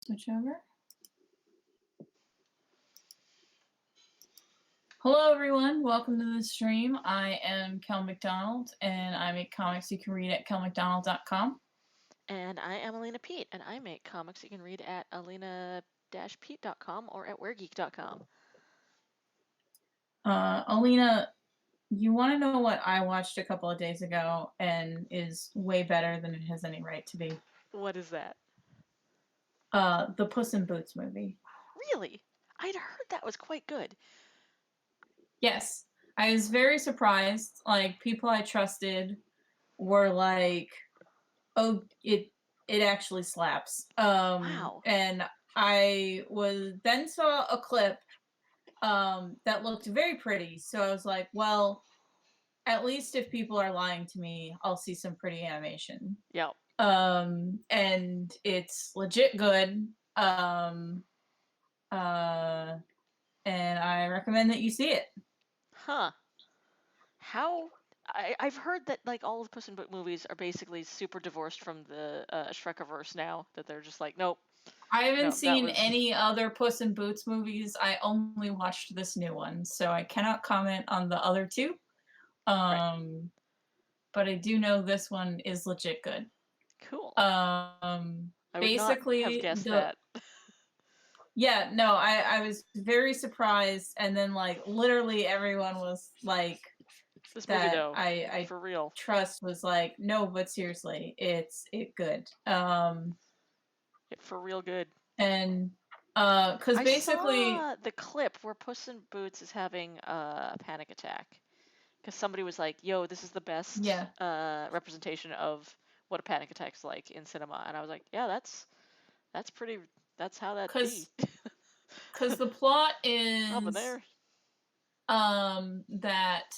Switch over. Hello, everyone. Welcome to the stream. I am Kel McDonald, and I make comics you can read at kelmcdonald.com. And I am Alina Pete, and I make comics you can read at alina-pete.com or at weregeek.com. Alina, you want to know what I watched a couple of days ago and is way better than it has any right to be? What is that? The Puss in Boots movie. Really? I'd heard that was quite good. Yes. I was very surprised. Like, people I trusted were like, oh, it actually slaps. Wow. And I then saw a clip that looked very pretty. So I was like, well, at least if people are lying to me, I'll see some pretty animation. Yep. And it's legit good. And I recommend that you see it. Huh. How? I've heard that like all of the Puss in Boots movies are basically super divorced from the Shrekiverse now. That they're just like, nope. I haven't No, seen any other Puss in Boots movies. I only watched this new one, so I cannot comment on the other two. Right. But I do know this one is legit good. Cool. I would not have guessed that. Yeah, no, I was very surprised, and then like literally everyone was like, This that movie though, I for real. trust was like, no, but seriously, it's good. For real good. And because basically, I saw the clip where Puss in Boots is having a panic attack because somebody was like, "Yo, this is the best representation of what a panic attack's like in cinema," and I was like, "Yeah, that's pretty. That's how that be." Because the plot is Up in there. That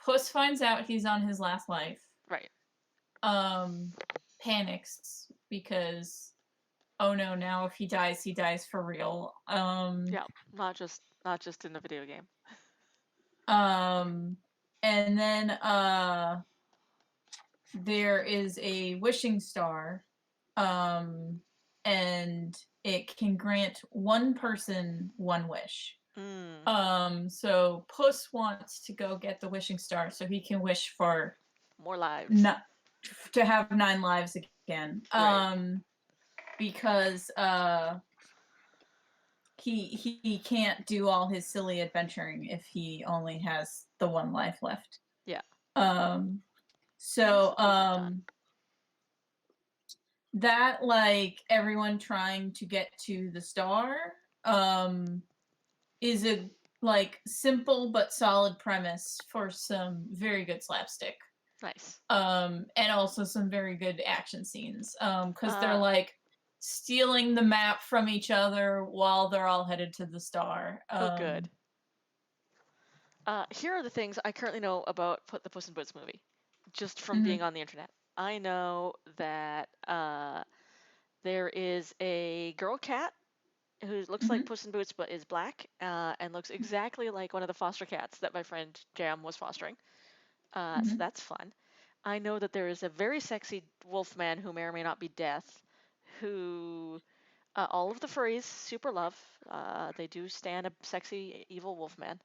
Puss finds out he's on his last life. Right. Panics because, oh no, now if he dies for real. Yeah, not just in the video game. And then there is a wishing star, and it can grant one person one wish. So Puss wants to go get the wishing star so he can wish for more lives. To have 9 lives again. Right. Because he can't do all his silly adventuring if he only has the 1 life left. Yeah. So that, like, everyone trying to get to the star is a like simple but solid premise for some very good slapstick. Nice. And also some very good action scenes. Because they're like stealing the map from each other while they're all headed to the star. Oh, good. Here are the things I currently know about the Puss in Boots movie, just from being on the internet. I know that there is a girl cat who looks like Puss in Boots but is black and looks exactly like one of the foster cats that my friend Jam was fostering. So that's fun. I know that there is a very sexy wolf man who may or may not be Death, who all of the furries super love. They do stand a sexy evil wolf man.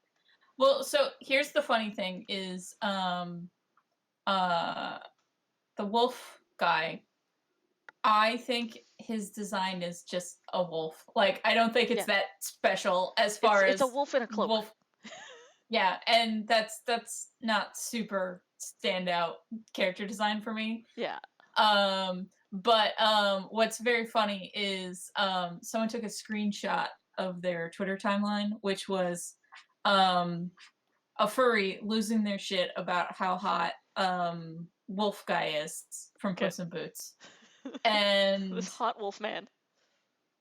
Well, so here's the funny thing is the wolf guy, I think his design is just a wolf. Like, I don't think it's that special as far as it's a wolf in a cloak. Yeah, and that's not super standout character design for me. Yeah. But what's very funny is someone took a screenshot of their Twitter timeline, which was a furry losing their shit about how hot wolf guy is from Puss in Boots. And this hot wolf man.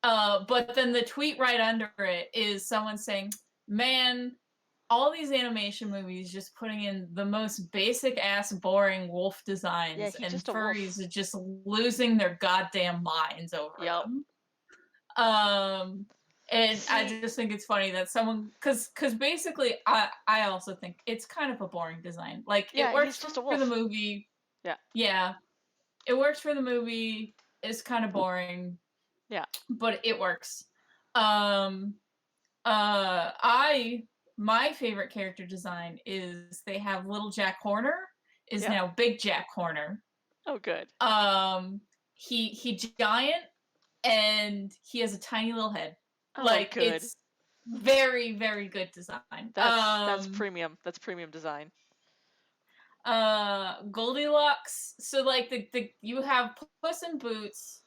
But then the tweet right under it is someone saying, man, all these animation movies just putting in the most basic ass boring wolf designs, and furries are just losing their goddamn minds over them. And I just think it's funny that someone, because basically I also think it's kind of a boring design. Like, it works for the movie. Yeah. Yeah. It works for the movie. It's kind of boring. Yeah. but it works. Um, my favorite character design is they have little Jack Horner is Yeah. now Big Jack Horner. Oh, good. Um, he giant and he has a tiny little head. Oh, Like good. it's very very good design. That's premium. That's premium design. Goldilocks. So like the you have Puss in Boots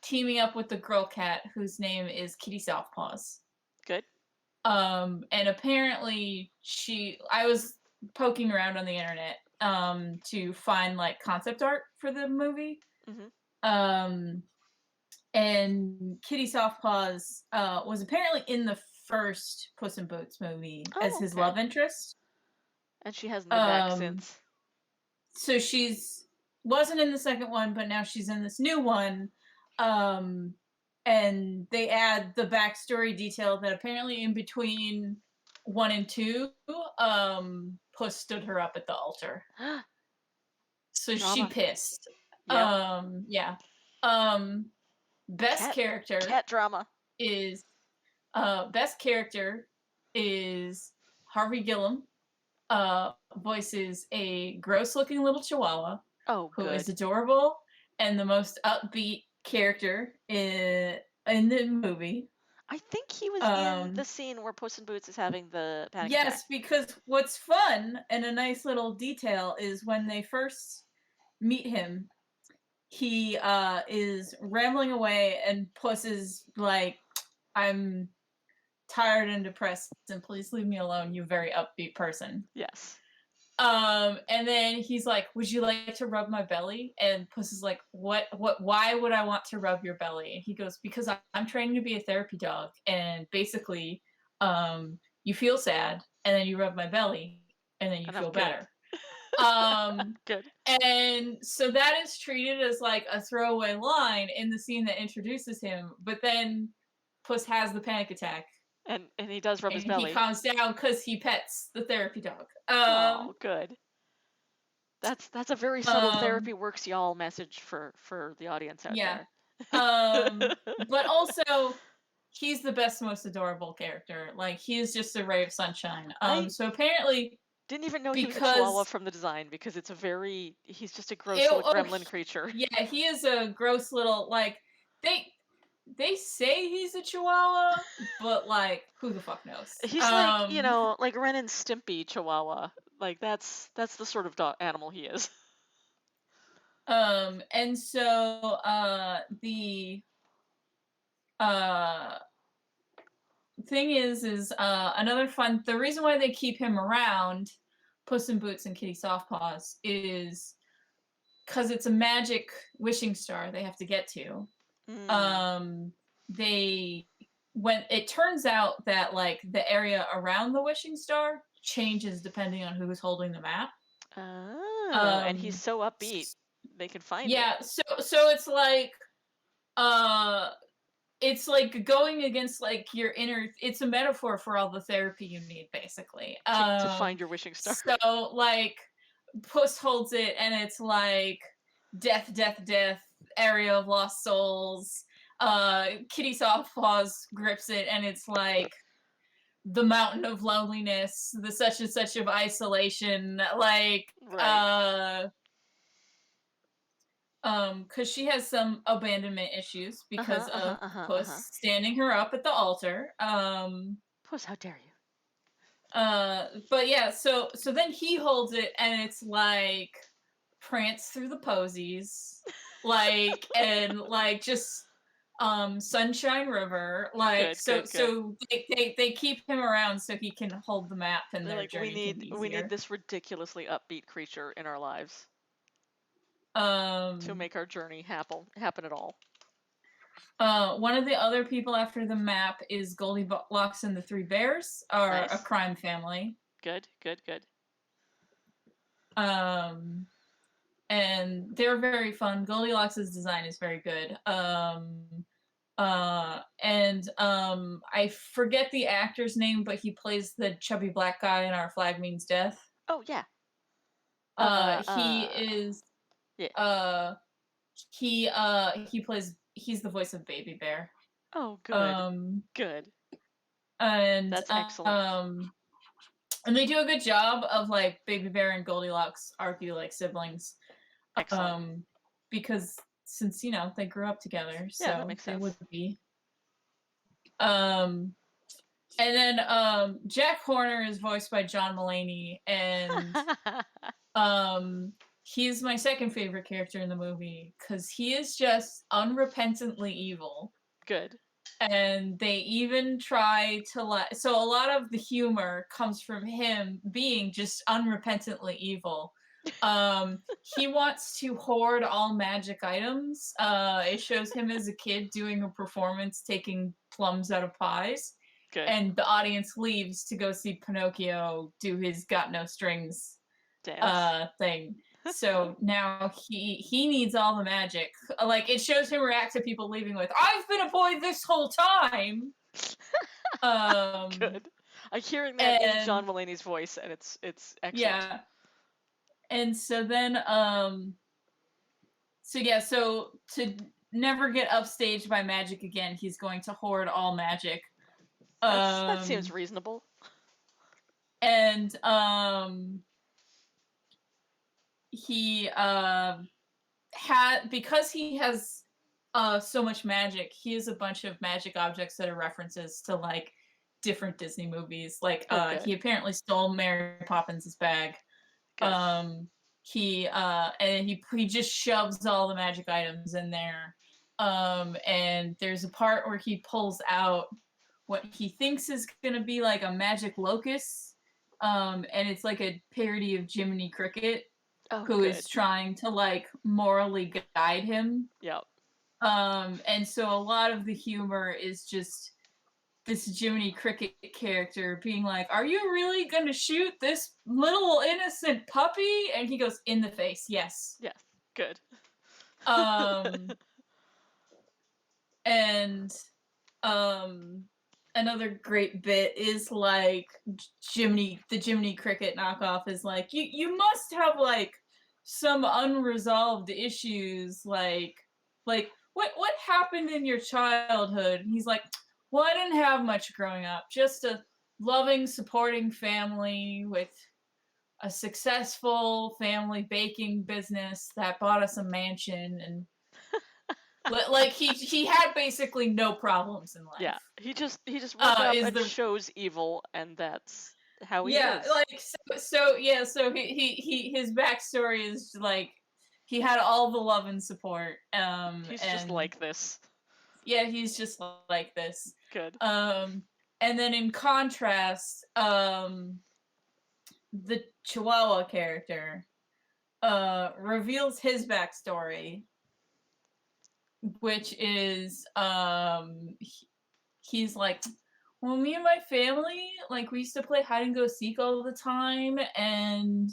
teaming up with the girl cat whose name is Kitty Softpaws. Good. And apparently I was poking around on the internet to find like concept art for the movie. Mm-hmm. Um and Kitty Softpaws was apparently in the first Puss in Boots movie as Oh, his okay. love interest. And she hasn't been back Um since. so she's wasn't in the second one, but now she's in this new one. Um, and they add the backstory detail that apparently in between 1 and 2, Puss stood her up at the altar, so she Drama. pissed. Yep. Yeah. Um, best Cat character cat drama. is best character is Harvey Gillum. Voices a gross looking little chihuahua Oh, who is good. adorable and the most upbeat character in the movie. I think he was in the Um, scene where Puss in Boots is having the panic attack. yes, because what's fun and a nice little detail is when they first meet him, he is rambling away and Puss is like, I'm tired and depressed and please leave me alone, you very upbeat person. Yes. And then he's like, would you like to rub my belly? And Puss is like, why would I want to rub your belly? And he goes, because I'm training to be a therapy dog. And basically, you feel sad and then you rub my belly and then you And I'm feel good. better. Um, Good. and so that is treated as like a throwaway line in the scene that introduces him. But then Puss has the panic attack And he does rub and his he belly. calms down because he pets the therapy dog. Oh, good. That's a very subtle Um, therapy works y'all message for the audience out yeah. there. But also he's the best, most adorable character. Like he is just a ray of sunshine. I So apparently didn't even know he was a chihuahua because from the design because he's just a gross it, little oh, gremlin creature. yeah, he is a gross little like they they say he's a chihuahua, but like who the fuck knows? He's like, like Ren and Stimpy chihuahua. Like that's the sort of animal he is. And so the uh thing is another fun the reason why they keep him around Puss in Boots and Kitty Softpaws is because it's a magic wishing star they have to get to. Mm. um they when it turns out that like the area around the wishing star changes depending on who's holding the map. Oh, and he's um so upbeat. They can find it. yeah, so uh it's like going against like your inner it's a metaphor for all the therapy you need basically. To find your wishing star. So like Puss holds it and it's like death death death area of lost souls. Kitty Softpaws grips it and it's like the mountain of loneliness, the such and such of isolation, like Right. because she has some abandonment issues Uh-huh, because uh-huh, of uh-huh, Puss uh-huh. standing her up at the altar. Puss, how dare you? But yeah, so then he holds it and it's like prance through the posies, like and like just Sunshine River, like Good, good, good. so they keep him around so he can hold the map and They're their like, we journey can need be we need easier. this ridiculously upbeat creature in our lives to Um make our journey happen at all. One of the other people after the map is Goldilocks and the Three Bears, are a Nice. crime family. Good, good, good. Um, and they're very fun. Goldilocks's design is very good. And I forget the actor's name, but he plays the chubby black guy in Our Flag Means Death. Oh yeah. He Uh is yeah. he plays he's the voice of Baby Bear. Oh, good. Um, Good. and That's excellent. and they do a good job of like Baby Bear and Goldilocks argue like siblings. Excellent. Because since they grew up together, Yeah, that so makes they would sense. be. Um, and then Jack Horner is voiced by John Mulaney, and he's my second favorite character in the movie because he is just unrepentantly evil. Good. And they even try to so a lot of the humor comes from him being just unrepentantly evil. He wants to hoard all magic items. It shows him as a kid doing a performance taking plums out of pies, Good. and the audience leaves to go see Pinocchio do his got no strings Dance. thing. So now he needs all the magic. Like it shows him react to people leaving with, "I've been a boy this whole time." Good. I'm hearing that in And John Mulaney's voice, and it's excellent. yeah, and so then so to never get upstaged by magic again, he's going to hoard all magic. That seems reasonable. And he because he has so much magic, he has a bunch of magic objects that are references to like different Disney movies. Like Oh, good. he apparently stole Mary Poppins' bag. Good. He just shoves all the magic items in there. And there's a part where he pulls out what he thinks is gonna be like a magic locust. And it's like a parody of Jiminy Cricket, Oh, who good. is trying to like morally guide him. Yep. And so a lot of the humor is just this Jiminy Cricket character being like, "Are you really gonna shoot this little innocent puppy?" And he goes, "In the face, yes." Yes. Good. Um, and another great bit is like the Jiminy Cricket knockoff is like, you must have like some unresolved issues, like what happened in your childhood? And he's like, well, I didn't have much growing up, just a loving, supporting family with a successful family baking business that bought us a mansion, and like he had basically no problems in Yeah. life. He just woke up Is and the shows evil, and that's how he Yeah, is. like so his backstory is like he had all the love and support. He's just And like this. yeah, he's just like this. Good. Um, and then in contrast, the Chihuahua character reveals his backstory, which is he's like, well, me and my family, like, we used to play hide and go seek all the time, and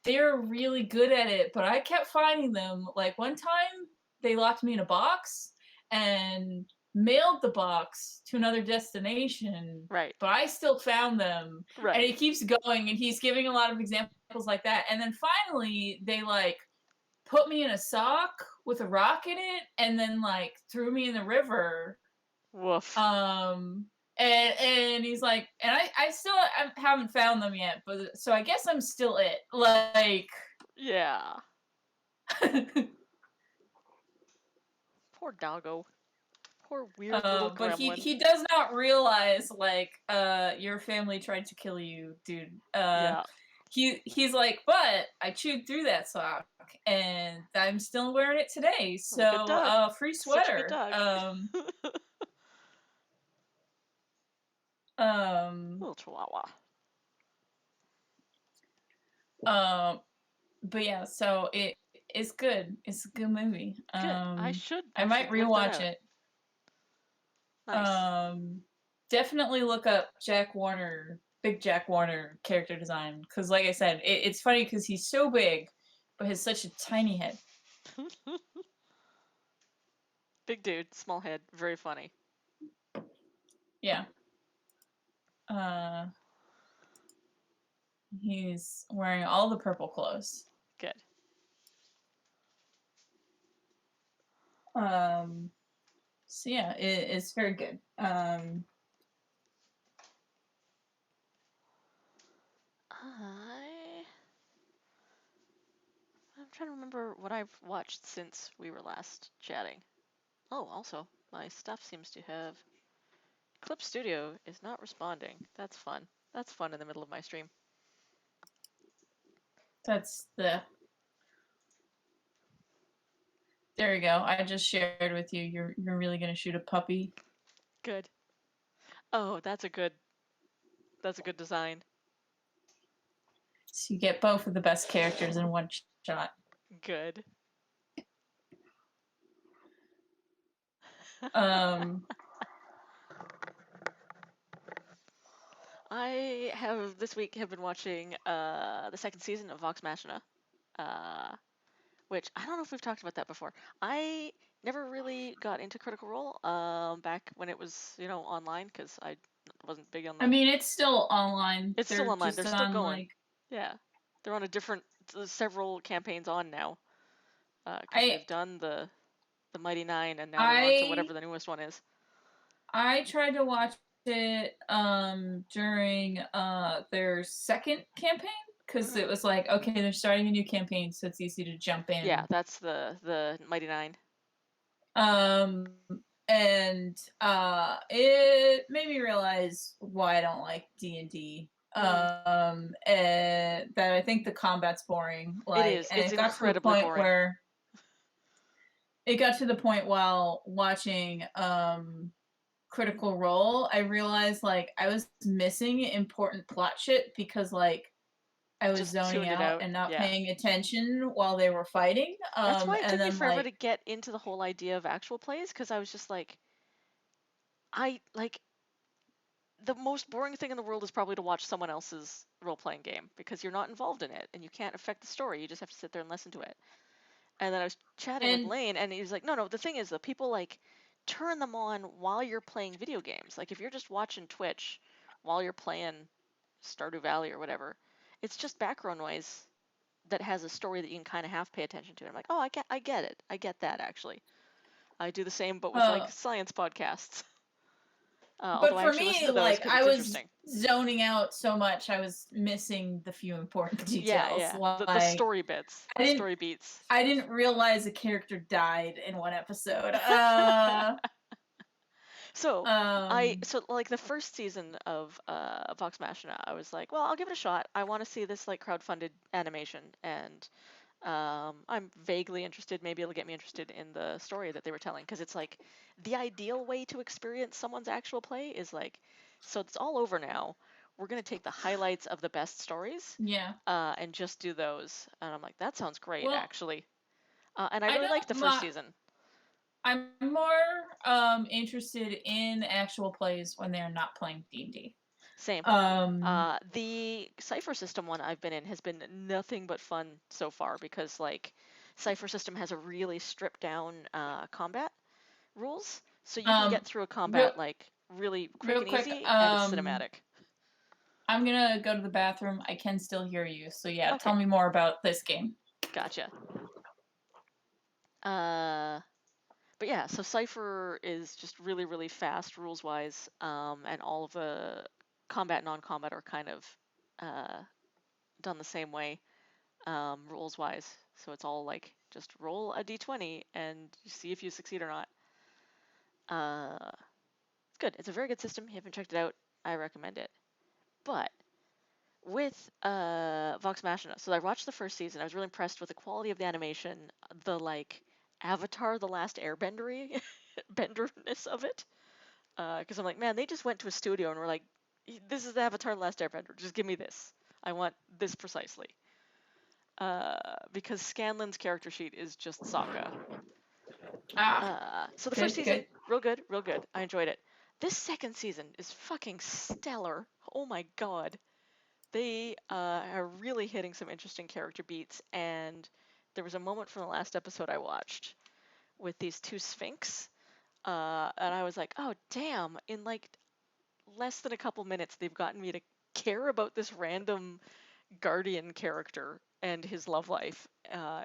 they're really good at it, but I kept finding them. Like, one time, they locked me in a box and mailed the box to another destination, Right. but I still found them. And Right. he keeps going, and he's giving a lot of examples like that. And then finally, they, like, put me in a sock with a rock in it and then, like, threw me in the river. Woof. And he's like, and I still haven't found them yet, but so I guess I'm still it. Like, Yeah. Poor doggo. Poor weird little but gremlin. he does not realize like your family tried to kill you, dude. Yeah. He's like, but I chewed through that sock and I'm still wearing it today. I'm a good So dog. free Such a good sweater. dog. Um Little chihuahua. um but yeah, so it's good. It's a good movie. Good. I I might should look that rewatch out. it. Nice. Definitely look up Big Jack Warner character design, because like I said, it's funny because he's so big, but has such a tiny head. Big dude, small head, very funny. Yeah. Uh, he's wearing all the purple clothes. Good. Um, So yeah, it's very good. I'm trying to remember what I've watched since we were last chatting. Oh, also, my stuff seems to have... Clip Studio is not responding. That's fun. That's fun in the middle of my stream. That's the... There you go. I just shared with you. You're really gonna shoot a puppy. Good. Oh, that's a good design. So you get both of the best characters in one shot. Good. I have this week have been watching the second season of Vox Machina, which I don't know if we've talked about that before. I never really got into Critical Role back when it was online because I wasn't big on the. I mean, it's still online. It's still They're online. They're just still on going. like... Yeah, they're on a different several campaigns on now because I they've done the Mighty Nine and now they're on to whatever I the newest one is. I tried to watch it during their second campaign because it was like, okay, they're starting a new campaign, so it's easy to jump in. Yeah, that's the Mighty Nine. Um and it made me realize why I don't like D&D. And that I think the combat's boring. It Like, is. and It's it got to the incredibly point boring. where while watching Critical Role, I realized like I was missing important plot shit because like I was Just zoning tuned it out out. and not Yeah. paying attention while they were fighting. That's why it And took me then forever like... to get into the whole idea of actual plays because I was just like, the most boring thing in the world is probably to watch someone else's role-playing game because you're not involved in it and you can't affect the story. You just have to sit there and listen to it. And then I was chatting with and Lane and he was like, no, the thing is that people like turn them on while you're playing video games. Like if you're just watching Twitch while you're playing Stardew Valley or whatever, it's just background noise that has a story that you can kind of half pay attention to. And I'm like, oh, I get it. I get that actually. I do the same, but with like science podcasts. Although but I for actually listen me, to those like because I it's was interesting. zoning out so much, I was missing the few important details. Yeah. Like The story bits, the story beats. I didn't realize a character died in one episode. So like the first season of Vox Machina, I was like, well, I'll give it a shot. I want to see this like crowdfunded animation, and I'm vaguely interested. Maybe it'll get me interested in the story that they were telling because it's like the ideal way to experience someone's actual play is like, so it's all over now. We're gonna take the highlights of the best stories, yeah. and just do those. And I'm like, that sounds great, Well, actually. And I I really liked the don't first season. I'm more interested in actual plays when they're not playing D&D. Same. The Cypher System one I've been in has been nothing but fun so far because like Cypher System has a really stripped down combat rules, so you can get through a real, combat like really quick real and quick, easy, and it's cinematic. I'm gonna go to the bathroom. I can still hear you, so yeah, Okay. tell me more about this game. Gotcha. But yeah, so Cypher is just really, really fast rules wise, and all of the combat, non-combat are kind of done the same way rules wise. So it's all like just roll a d20 and see if you succeed or not. It's good. It's a very good system. If you haven't checked it out, I recommend it. But with Vox Machina, so I watched the first season. I was really impressed with the quality of the animation, the like Avatar: The Last Airbender benderness of it. Because I'm like, man, they just went to a studio and were like, this is the Avatar: The Last Airbender. Just give me this. I want this precisely. Because Scanlan's character sheet is just Sokka. So the first season, real good, real good. I enjoyed it. This second season is fucking stellar. Oh my god. They are really hitting some interesting character beats, and there was a moment from the last episode I watched with these two Sphinx, and I was like, oh damn, in like less than a couple minutes, they've gotten me to care about this random guardian character and his love life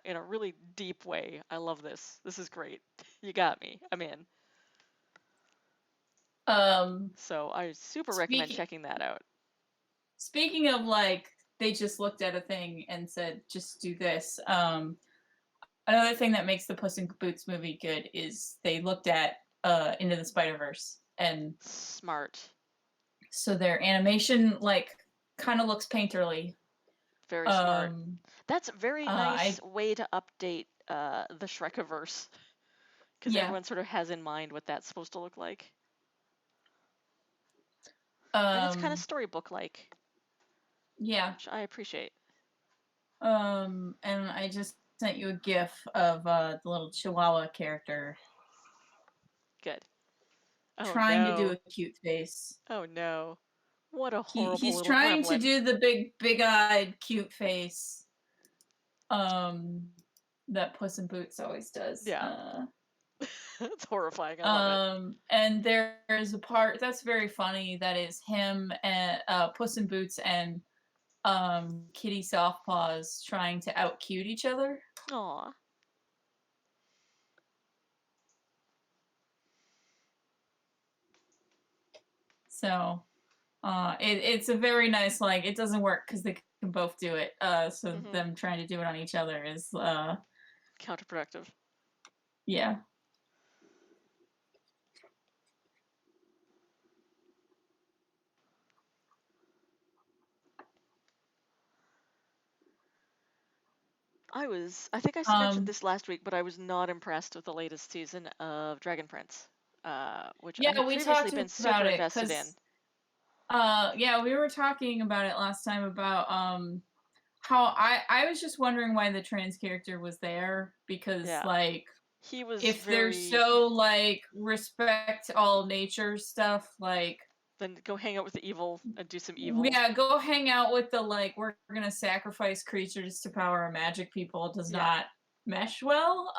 in a really deep way. I love this. This is great. You got me. I'm in. So I super recommend speaking checking that out. speaking of like they just looked at a thing and said just do this. Another thing that makes the Puss in Boots movie good is they looked at Into the Spider-Verse, and Smart. so their animation like kind of looks painterly. Very smart. Um, That's a very I nice way to update the Shrekiverse, because yeah. everyone sort of has in mind what that's supposed to look like. And it's kind of Um, storybook-like, yeah. which I appreciate. And I just sent you a GIF of the little Chihuahua character Good. Oh trying to do no. a cute face. Oh no. What a He horrible he's little trying to gremlin. do the big-eyed cute face. Um, that Puss in Boots always does. Yeah. It's horrifying. I love it. And there's a part that's very funny that is him and Puss in Boots and Kitty Softpaws trying to out cute each other. Aw. So it's a very nice like it doesn't work because they can both do it. So them trying to do it on each other is Counterproductive. yeah. I think I mentioned this last week, but I was not impressed with the latest season of Dragon Prince, which I Yeah, had we previously talked been about super it invested in. because yeah, we were talking about it last time about how I was just wondering why the trans character was there because Yeah. like He was if they're very. so like respect all nature stuff like Then go hang out with the evil and do some evil. yeah, go hang out with the like we're gonna sacrifice creatures to power our magic people does Yeah. not mesh well.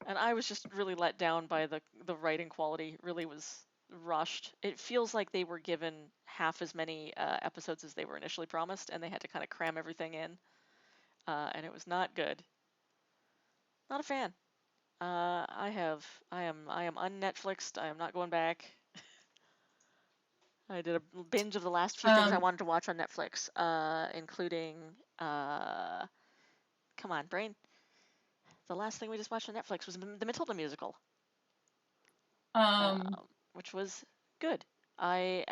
And I was just really let down by the writing quality. Really was rushed. It feels like they were given half as many episodes as they were initially promised, and they had to kind of cram everything in, and it was not good. Not a fan. I am unnetflixed. I am not going back. I did a binge of the last few things I um wanted to watch on Netflix, including come on, brain. The last thing we just watched on Netflix was the Matilda musical, um which was good. It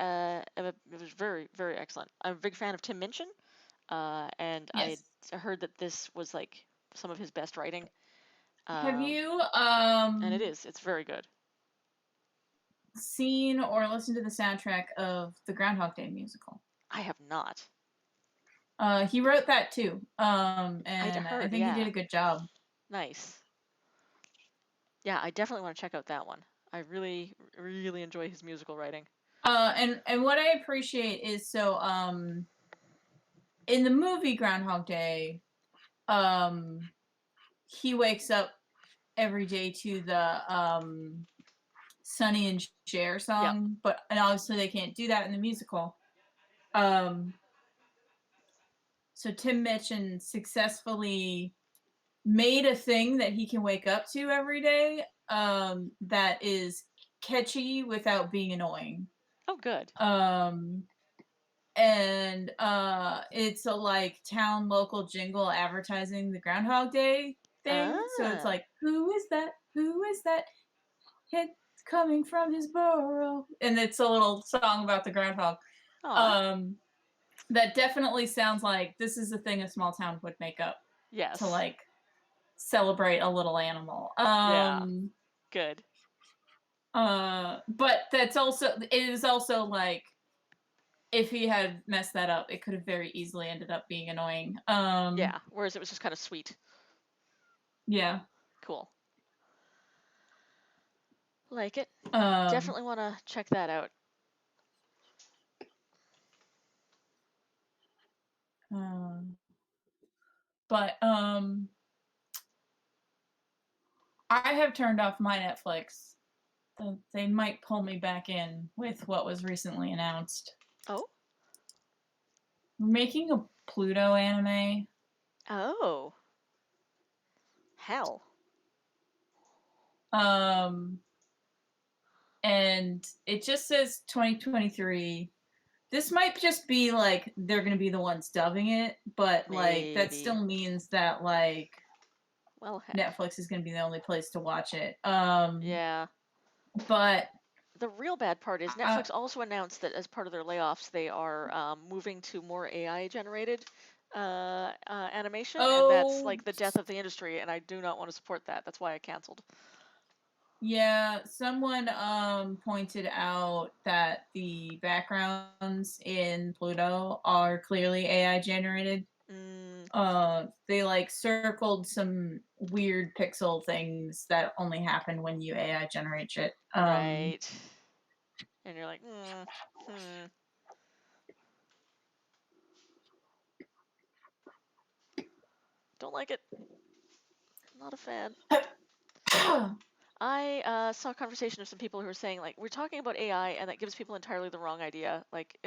was very, very excellent. I'm a big fan of Tim Minchin, and I yes. heard that this was like some of his best writing, Have you and it is. It's very good. seen or listened to the soundtrack of the Groundhog Day musical? I have not. He wrote that too. I'd And I heard, think he did yeah. a good job. Nice. Yeah, I definitely want to check out that one. I really, really enjoy his musical writing. And what I appreciate is so in the movie Groundhog Day, um he wakes up every day to the Sonny and Cher Yep. song, but and obviously they can't do that in the musical. Um so Tim Minchin successfully made a thing that he can wake up to every day that is catchy without being annoying. Oh, good. Um and it's a like town local jingle advertising the Groundhog Day thing. So it's Ah. like, who is that? Who is that? It's coming from his burrow. And it's a little song about the groundhog. Aw. Um that definitely sounds like this is a thing a small town would make up to Yes. like celebrate a little animal. Yeah. Good. But that's also it is also like if he had messed that up, it could have very easily ended up being annoying. Yeah. Whereas it was just kind of sweet. Yeah. Cool. Like it. Um, Definitely want to check that out. um, but I have turned off my Netflix. They might pull me back in with what was recently announced. Oh. We're making a Pluto anime. Oh. Hell. Um, and it just says 2023. This might just be like they're gonna be the ones dubbing it, but like that Maybe. still means that like Well, heck. Netflix is gonna be the only place to watch it. Yeah. But The real bad part is uh, Netflix also announced that as part of their layoffs, they are moving to more AI generated animation, and that's oh like the death of the industry, and I do not want to support that. That's why I canceled. yeah, someone pointed out that the backgrounds in Pluto are clearly AI generated. Mm, They like circled some weird pixel things that only happen when you AI generate shit. right. And you're like, hmm. Don't like it. Not a fan. I saw a conversation of some people who were saying like we're talking about AI and that gives people entirely the wrong idea. Like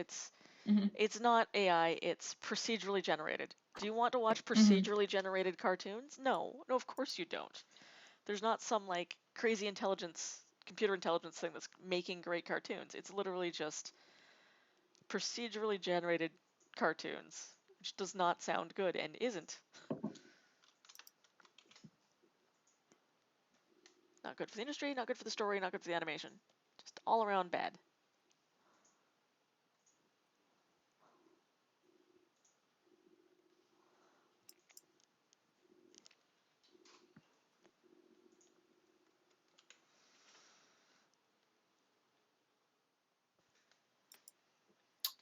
Mhm, it's not AI, it's procedurally generated. Do you want to watch mhm. procedurally generated cartoons? No. No, of course you don't. There's not some like crazy intelligence, computer intelligence thing that's making great cartoons. It's literally just procedurally generated cartoons, which does not sound good and isn't. Not good for the industry, not good for the story, not good for the animation. Just all around bad.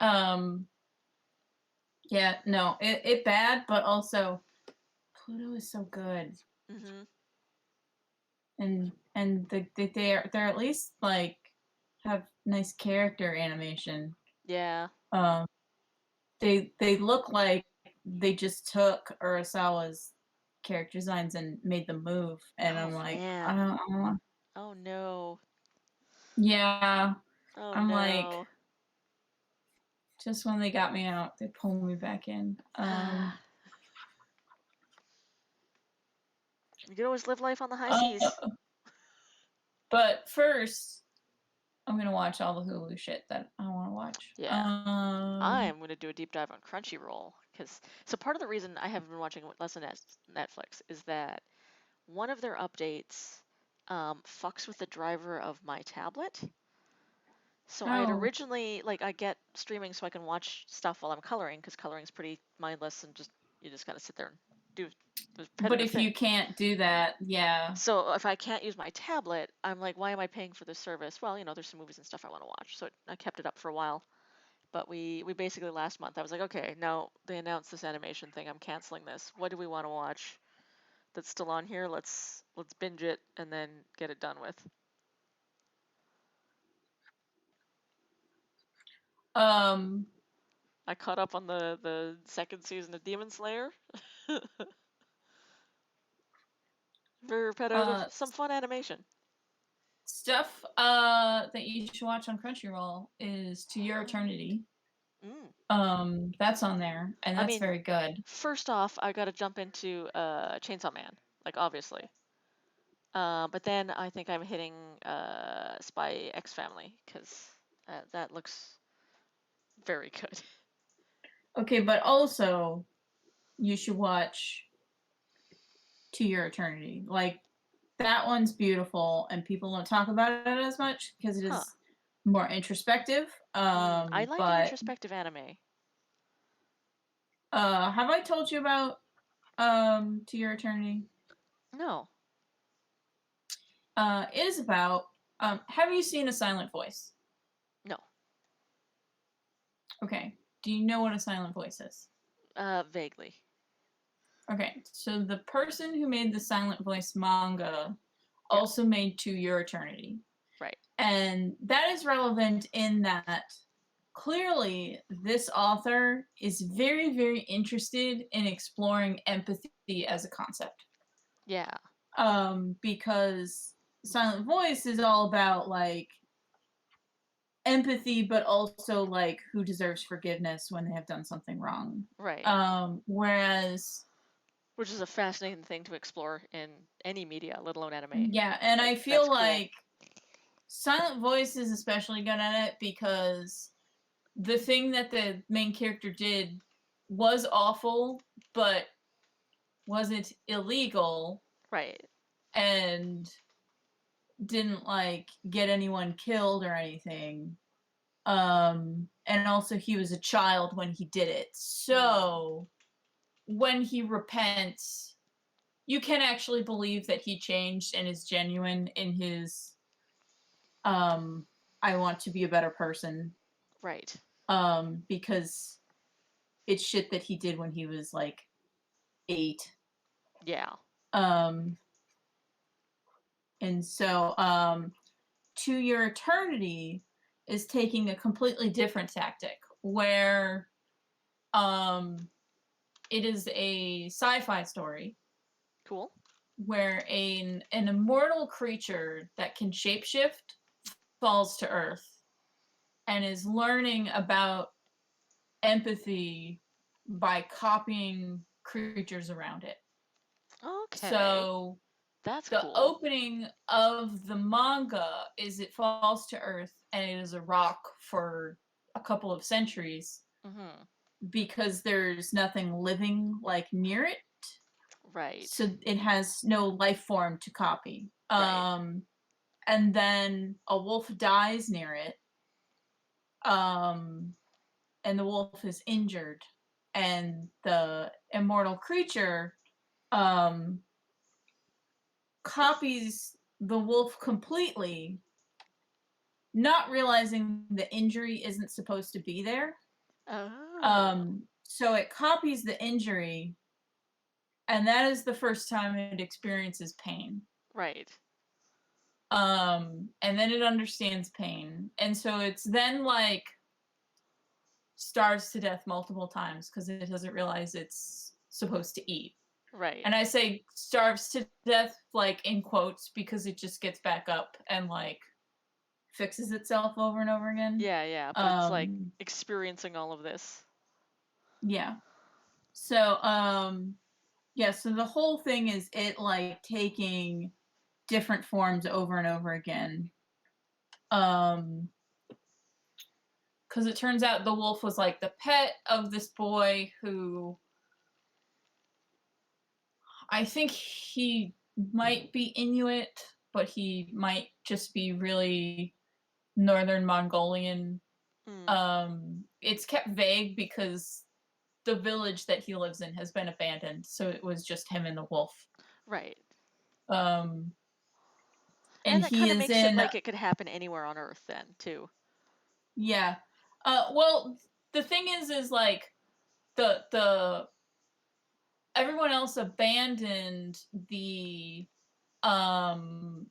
Um, yeah, no, it bad, but also Pluto is so good, Mm-hmm. and they're at least like have nice character animation. Yeah. Um, they look like they just took Urasawa's character designs and made them move, and Oh I'm like, man. I don't Oh no. yeah, Oh I'm like, no. just when they got me out, they pulled me back in. Ah. You can always live life on the high Uh, seas. but first, I'm gonna watch all the Hulu shit that I want to watch. Yeah. I am going to do a deep dive on Crunchyroll because so part of the reason I haven't been watching less than Netflix is that one of their updates fucks with the driver of my tablet. So I had Oh, originally like I get streaming so I can watch stuff while I'm coloring because coloring's pretty mindless and just you just gotta sit there and do the but repetitive if thing. you can't do that, yeah. So if I can't use my tablet, I'm like, why am I paying for this service? Well, there's some movies and stuff I want to watch, so I kept it up for a while. But we basically last month I was like, okay, now they announced this animation thing. I'm canceling this. What do we want to watch that's still on here? Let's binge it and then get it done with. Um, I caught up on the second season of Demon Slayer. Very repetitive. uh, Some fun animation. stuff that you should watch on Crunchyroll is To Your Eternity. Mm. That's on there, and I that's mean, very good. first off, I got to jump into Chainsaw Man, like obviously. But then I think I'm hitting Spy X Family because that looks very good. Okay, but also you should watch To Your Eternity. Like that one's beautiful, and people don't talk about it as much because it Huh. is more introspective. I like an But introspective anime. have I told you about To Your Eternity? No. It is about. Have you seen A Silent Voice? No. Okay. Do you know what a silent voice is? Vaguely. Okay, so the person who made the Silent Voice manga Yeah. also made To Your Eternity. Right. And that is relevant in that clearly this author is very, very interested in exploring empathy as a concept. Yeah. Because Silent Voice is all about like empathy, but also like who deserves forgiveness when they have done something wrong. Right. Whereas Which is a fascinating thing to explore in any media, let alone anime. yeah, and I Like that's feel cool. like Silent Voice is especially good at it because the thing that the main character did was awful, but wasn't illegal Right. and didn't like get anyone killed or anything. And also he was a child when he did it. So when he repents, you can actually believe that he changed and is genuine in his I want to be a better person. Right. Because it's shit that he did when he was like 8. Yeah. Um and so To Your Eternity is taking a completely different tactic where um it is a sci-fi story Cool. where an immortal creature that can shapeshift falls to Earth and is learning about empathy by copying creatures around it. Okay. So That's the cool. opening of the manga is it falls to Earth and it is a rock for a couple of centuries Mm-hmm. because there's nothing living like near it. Right. So it has no life form to copy. Right. And then a wolf dies near it. Um, and the wolf is injured. And the immortal creature um, copies the wolf completely, not realizing the injury isn't supposed to be there. Oh. So it copies the injury, and that is the first time it experiences pain. Right. And then it understands pain, and so it's then like starves to death multiple times because it doesn't realize it's supposed to eat. Right. And I say starves to death like in quotes because it just gets back up and like fixes itself over and over again. Yeah, yeah, but it's like experiencing all of this. Yeah. So yeah, so the whole thing is it like taking different forms over and over again. Um because it turns out the wolf was like the pet of this boy who I think he might be Inuit, but he might just be really northern Mongolian. Mm. It's kept vague because the village that he lives in has been abandoned, so it was just him and the wolf. Right. Um, and And that he kind of is makes it in like it could happen anywhere on Earth then, too. yeah. Well, the thing is like the everyone else abandoned the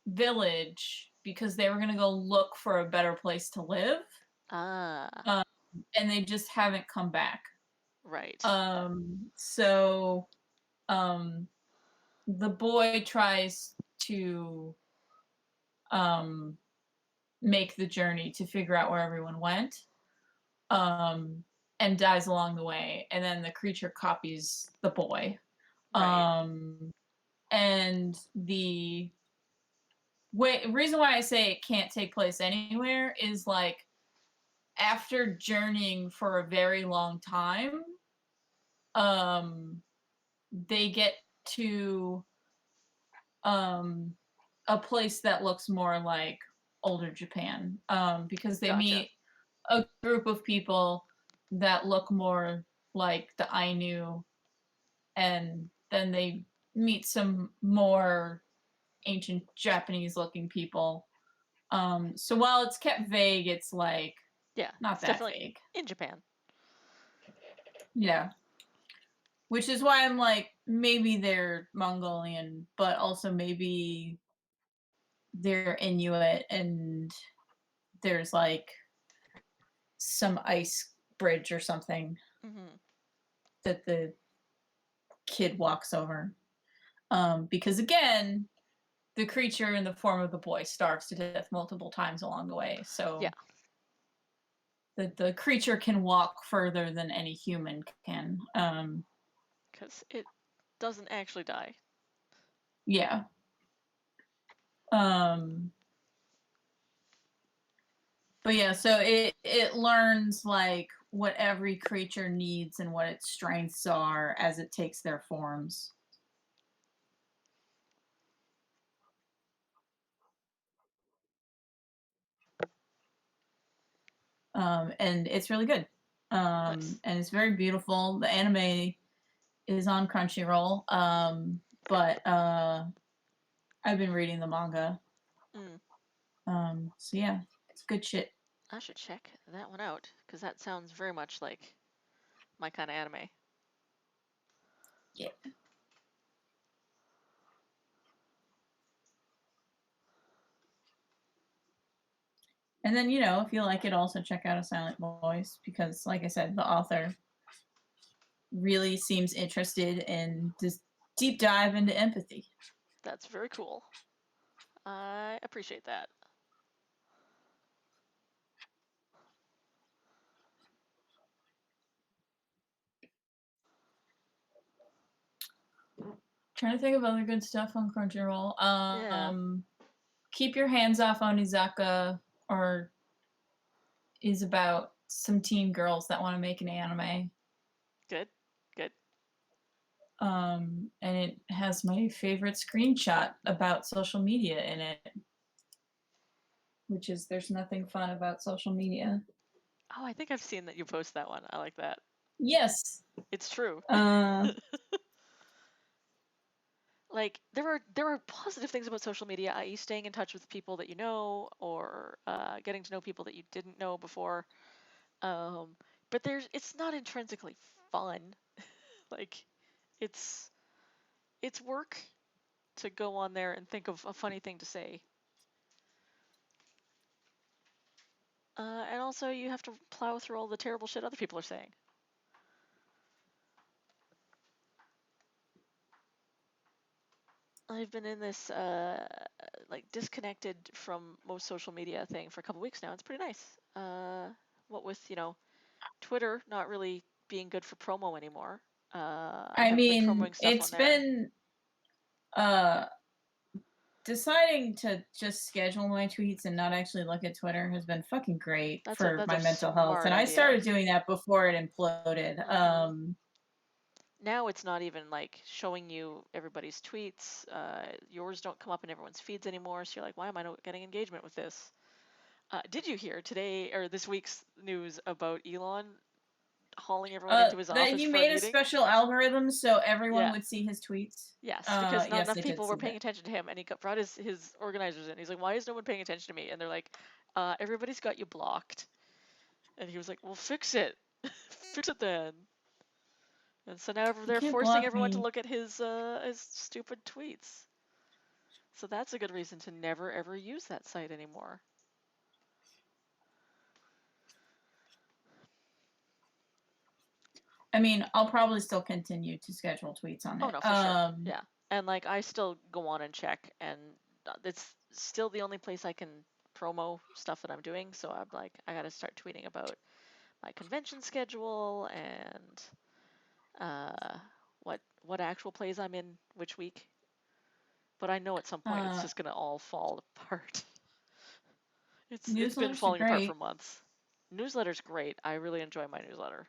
village because they were gonna go look for a better place to live. Ah, Um, and they just haven't come back. right. So um the boy tries to um make the journey to figure out where everyone went. Um and dies along the way, and then the creature copies the boy. Right. Um and the reason why I say it can't take place anywhere is like after journeying for a very long time, um, they get to um, a place that looks more like older Japan because they Gotcha. meet a group of people that look more like the Ainu, and then they meet some more ancient Japanese looking people. So while it's kept vague, it's like Yeah, not it's that definitely vague. in Japan. Yeah. Which is why I'm like, maybe they're Mongolian, but also maybe they're Inuit and there's like some ice bridge or something Hmm. that the kid walks over. Because again, the creature in the form of the boy starves to death multiple times along the way. Yeah, So the creature can walk further than any human can. because it doesn't actually die. Yeah. Um, But yeah, so it learns like what every creature needs and what its strengths are as it takes their forms. And it's really good. Nice. And it's very beautiful. The anime is on Crunchyroll, but I've been reading the manga. So yeah, it's good shit. I should check that one out because that sounds very much like my kind of anime. Yeah. And then, if you like it, also check out A Silent Voice because, like I said, the author really seems interested in this deep dive into empathy. That's very cool. I appreciate that. Trying to think of other good stuff on Crunchyroll. Yeah. Keep Your Hands Off Onizaka or is about some teen girls that want to make an anime. Good. Good. And it has my favorite screenshot about social media in it, which is there's nothing fun about social media. Oh, I think I've seen that you post that one. I like that. Yes. It's true. Uh, Like there are positive things about social media, i.e., staying in touch with people that you know, or getting to know people that you didn't know before. But it's not intrinsically fun. Like it's work to go on there and think of a funny thing to say. And also you have to plow through all the terrible shit other people are saying. I've been in this like disconnected from most social media thing for a couple weeks now. It's pretty nice. What with Twitter not really being good for promo anymore. I I haven't been mean, promoting stuff on it's there. been deciding to just schedule my tweets and not actually look at Twitter has been fucking great That's for a my mental health. smart And I idea. started doing that before it imploded. Now it's not even like showing you everybody's tweets. Yours don't come up in everyone's feeds anymore. So you're like, why am I not getting engagement with this? Did you hear today or this week's news about Elon hauling everyone into his That office he for a made a meeting? special algorithm so everyone Yeah. would see his tweets. Yes, because not Yes, enough I did people were see paying that. attention to him, and he brought his organizers in. He's like, "Why is no one paying attention to me?" And they're like, "Everybody's got you blocked." And he was like, "Well, fix it, fix it then." And so now You they're can't forcing block everyone to me. look at his stupid tweets. So that's a good reason to never ever use that site anymore. I mean, I'll probably still continue to schedule tweets on Oh it. no, for sure. Yeah, and like I still go on and check, and it's still the only place I can promo stuff that I'm doing. So I'm like, I got to start tweeting about my convention schedule and what actual plays I'm in which week. But I know at some point it's just gonna all fall apart. It's been Newsletters are falling apart for great. months. Newsletter's great. I really enjoy my newsletter.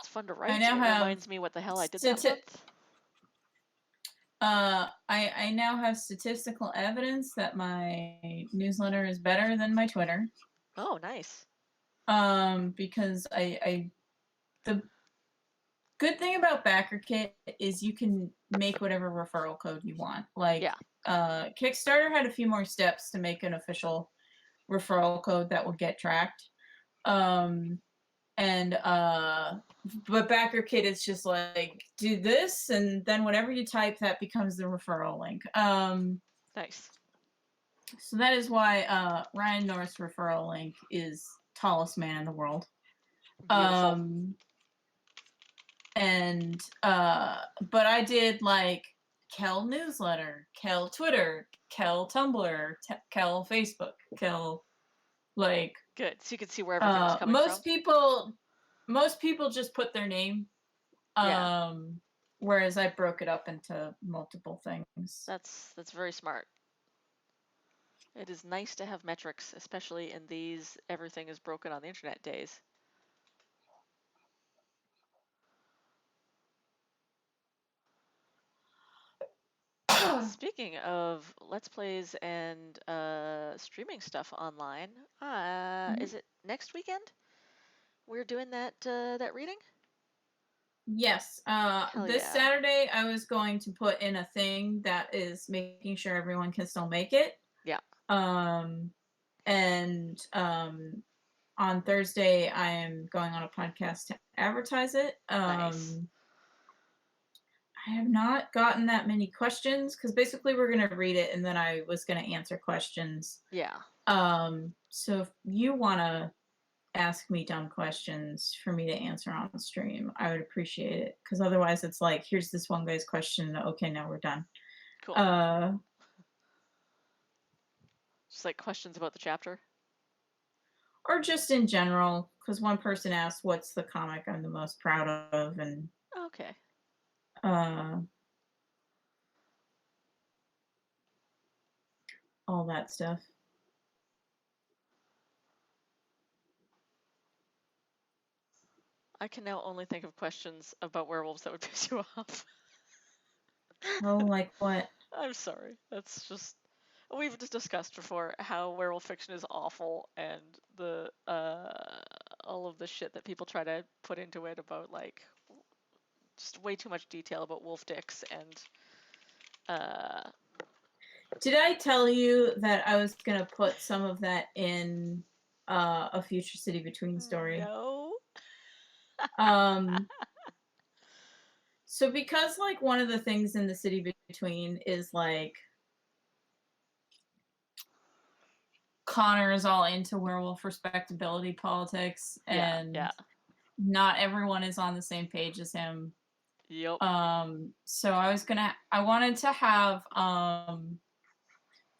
It's fun to I write. now It have reminds me what the hell I did that stati- month. I now have statistical evidence that my newsletter is better than my Twitter. Oh, nice. Because the good thing about BackerKit is you can make whatever referral code you want. Like, Yeah. Kickstarter had a few more steps to make an official referral code that will get tracked. And but BackerKit is just like do this, and then whatever you type, that becomes the referral link. Nice. So that is why Ryan North's referral link is tallest man in the world. Beautiful. And but I did like Kel newsletter, Kel Twitter, Kel Tumblr, Kel Facebook, Kel like Good. So you can see where everything was coming from. most people just put their name. Yeah. Whereas I broke it up into multiple things. That's very smart. It is nice to have metrics, especially in these everything is broken on the internet days. Speaking of Let's Plays and streaming stuff online, is it next weekend we're doing that reading? Yes. Hell This yeah. Saturday, I was going to put in a thing that is making sure everyone can still make it. Yeah. And on Thursday, I am going on a podcast to advertise it. Nice. I have not gotten that many questions because basically we're going to read it and then I was going to answer questions. Yeah. So if you want to ask me dumb questions for me to answer on the stream, I would appreciate it. Because otherwise, it's like, here's this one guy's question. Okay, now we're done. Cool. Just like questions about the chapter? Or just in general, because one person asked, what's the comic I'm the most proud of? And Okay. all that stuff. I can now only think of questions about werewolves that would piss you off. Oh, like what? I'm sorry. That's just we've just discussed before how werewolf fiction is awful and the all of the shit that people try to put into it about like just way too much detail about wolf dicks and Did I tell you that I was going to put some of that in a future City Between story? no. So because like one of the things in the City Between is like Connor is all into werewolf respectability politics and Yeah. not everyone is on the same page as him. Yep. So I wanted to have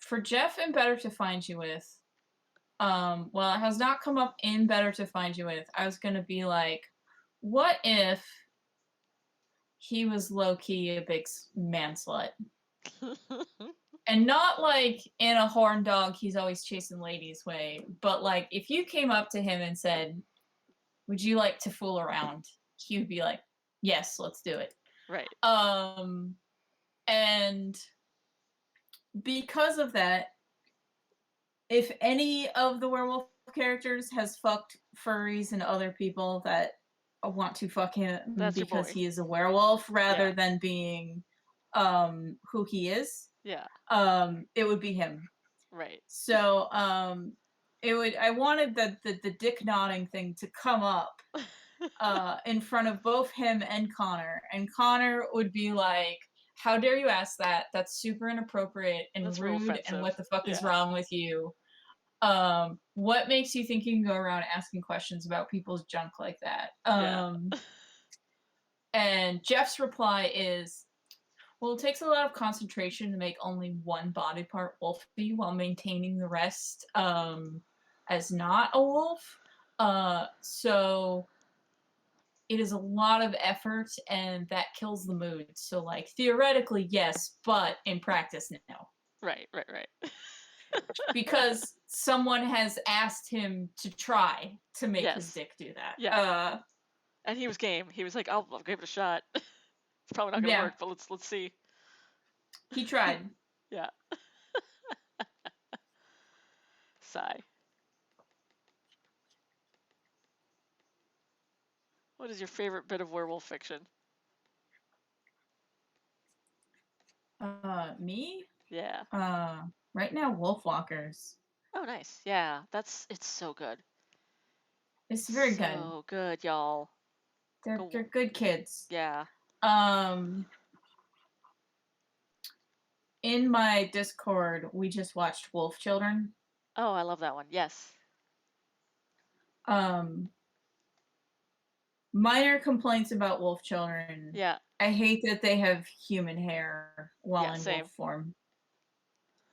for Jeff and Better to Find You With, well, it has not come up in Better to Find You With. I was gonna be like, what if he was low-key a big man slut? And not like in a horn dog, he's always chasing ladies way, but like if you came up to him and said, would you like to fool around? He would be like, yes, let's do it. Right. And because of that, if any of the werewolf characters has fucked furries and other people that want to fuck him That's your because boy. he is a werewolf rather Yeah. than being who he is, Yeah. it would be him. Right. So I wanted the dick nodding thing to come up in front of both him and Connor would be like, how dare you ask that? That's super inappropriate and That's real rude, and offensive. what the fuck is Yeah. wrong with you? What makes you think you can go around asking questions about people's junk like that? Yeah. And Jeff's reply is, well, it takes a lot of concentration to make only one body part wolfy while maintaining the rest as not a wolf. So it is a lot of effort and that kills the mood. So like theoretically, yes, but in practice, no. Right. Because someone has asked him to try to make his Yes. dick do that. Yeah. And he was game. He was like, I'll give it a shot. It's probably not gonna work, but let's see. He tried. Yeah. Sigh. What is your favorite bit of werewolf fiction? Me? Yeah. Right now, Wolfwalkers. Oh, nice. Yeah, it's so good. It's very good. So good, y'all. They're good kids. Yeah. In my Discord, we just watched Wolf Children. Oh, I love that one. Yes. Minor complaints about Wolf Children. Yeah. I hate that they have human hair while in Same. wolf form.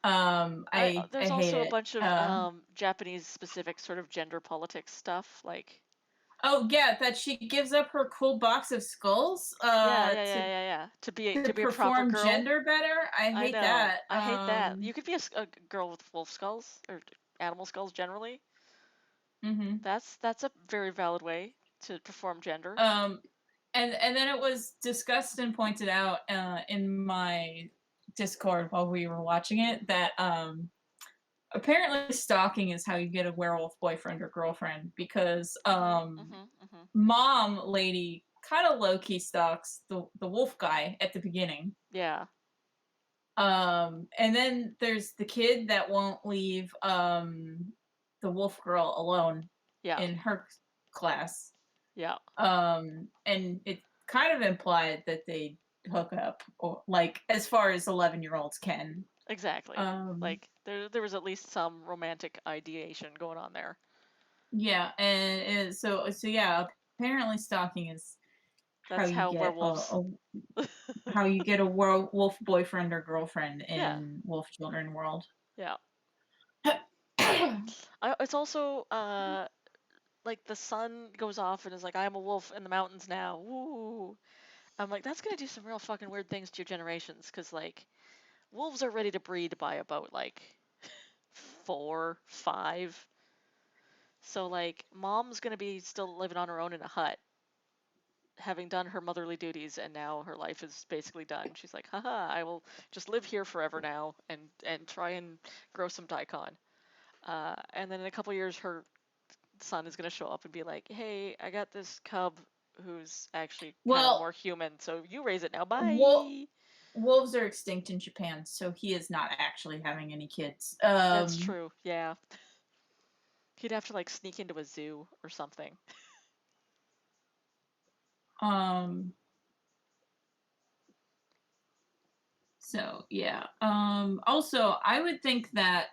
I There's hate also a it. bunch of Japanese specific sort of gender politics stuff, like Oh yeah, that she gives up her cool box of skulls Yeah, yeah, to yeah, yeah, yeah. to To be a proper perform girl. gender better. I I hate know. that. I hate that. You could be a girl with wolf skulls or animal skulls generally. Mhm. That's a very valid way to perform gender. Um, and then it was discussed and pointed out in my Discord while we were watching it that apparently stalking is how you get a werewolf boyfriend or girlfriend because Mhm, mhm, mhm. mom lady kind of low key stalks the wolf guy at the beginning. Yeah, And then there's the kid that won't leave the wolf girl alone yeah, in her class. yeah. And it kind of implied that they hook up, or like as far as 11-year-olds can. Exactly. Um, Like there was at least some romantic ideation going on there. yeah, and so yeah, apparently stalking is how That's you how get werewolves. how you get a wolf boyfriend or girlfriend Yeah, in Wolf Children world. yeah. It's also like the son goes off and is like, I'm a wolf in the mountains now. Woo. I'm like, that's gonna do some real fucking weird things to your generations, because like wolves are ready to breed by about like 4, 5. So like mom's gonna be still living on her own in a hut, having done her motherly duties, and now her life is basically done. She's like, haha, I will just live here forever now and try and grow some daikon. And then in a couple years, her son is gonna show up and be like, hey, I got this cub who's actually kind of Well, more human, so you raise it now. wolf Bye. wolves are extinct in Japan, so he is not actually having any kids. That's true. Yeah. He'd have to like sneak into a zoo or something. Um, so yeah. Also, I would think that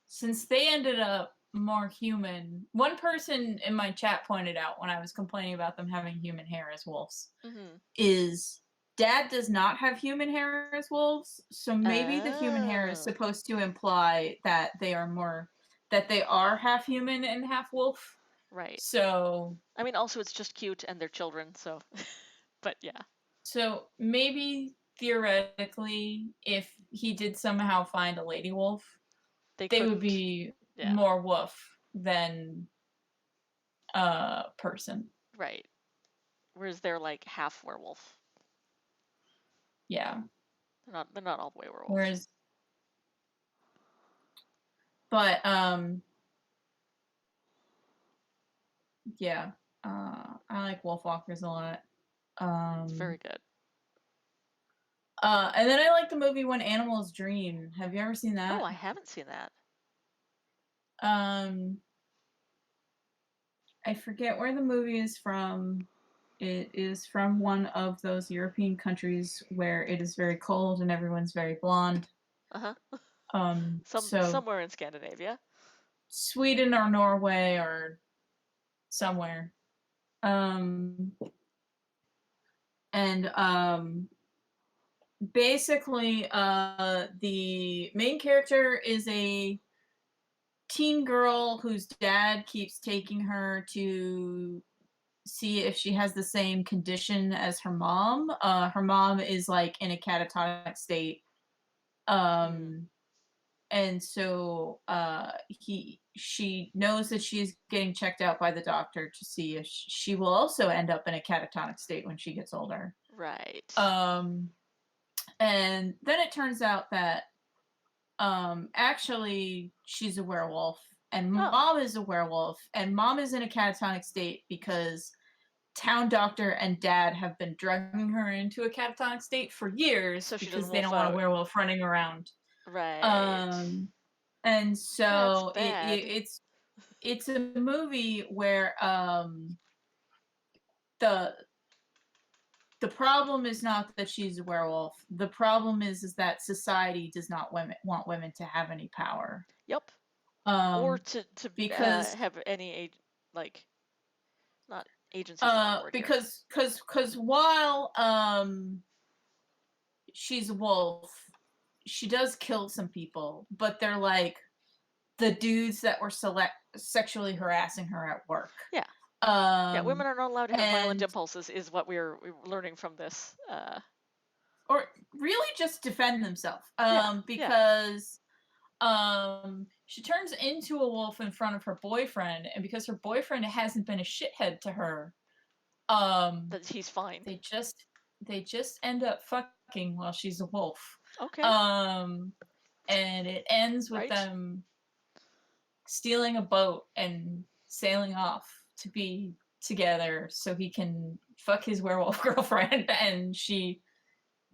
since they ended up more human, one person in my chat pointed out when I was complaining about them having human hair as wolves Hmm. is dad does not have human hair as wolves, so maybe the human hair is Oh, supposed to imply that they are half human and half wolf. right. So I mean, also it's just cute and they're children, so. But yeah, maybe theoretically if he did somehow find a lady wolf, they they would couldn't. be Yeah, more wolf than person. right. Whereas they're like half werewolf. Yeah. They're not all the way werewolf. Whereas but yeah. I like Wolfwalkers a lot. It's Um very good. and then I like the movie When Animals Dream. Have you ever seen Oh, that? I haven't seen that. Um I forget where the movie is from. It is from one of those European countries where it is very cold and everyone's very blonde. Uh-huh. So Somewhere in Scandinavia. Sweden or Norway or somewhere. Um, and basically, the main character is a teen girl whose dad keeps taking her to see if she has the same condition as her mom. Her mom is like in a catatonic state. Mm, Um, and so she knows that she's getting checked out by the doctor to see if she will also end up in a catatonic state when she gets older. right. Um, and then it turns out that actually she's a werewolf and Oh, mom is a werewolf and mom is in a catatonic state because town doctor and dad have been drugging her into a catatonic state for years so she doesn't because they wolf don't want a out. werewolf running around. Right. Um, and That's so bad. it's a movie where the the problem is not that she's a werewolf. The problem is that society does not want women to have any power. Yep. Or Um, to because have any like not agency is the wrong word here. because while she's a wolf, she does kill some people, but they're like the dudes that were sexually harassing her at work. Yeah. Yeah, women are not allowed to have violent And impulses, is what we're learning from this. or really just defend themselves. Yeah. Because she turns into a wolf in front of her boyfriend, and because her boyfriend hasn't been a shithead to her, That he's fine. they just end up fucking while she's a wolf. Okay. Um, and it ends with Right. them stealing a boat and sailing off to be together so he can fuck his werewolf girlfriend, and she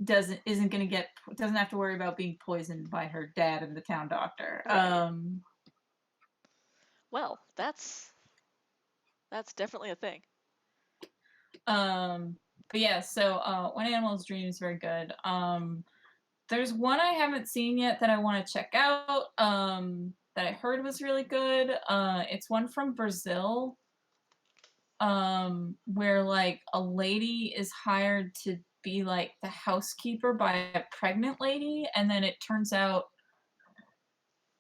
doesn't have to worry about being poisoned by her dad and the town doctor. Right. Well, that's definitely a thing. But yeah, so When Animals Dream is very good. There's one I haven't seen yet that I want to check out. That I heard was really good. It's one from Brazil. Where like a lady is hired to be like the housekeeper by a pregnant lady, and then it turns out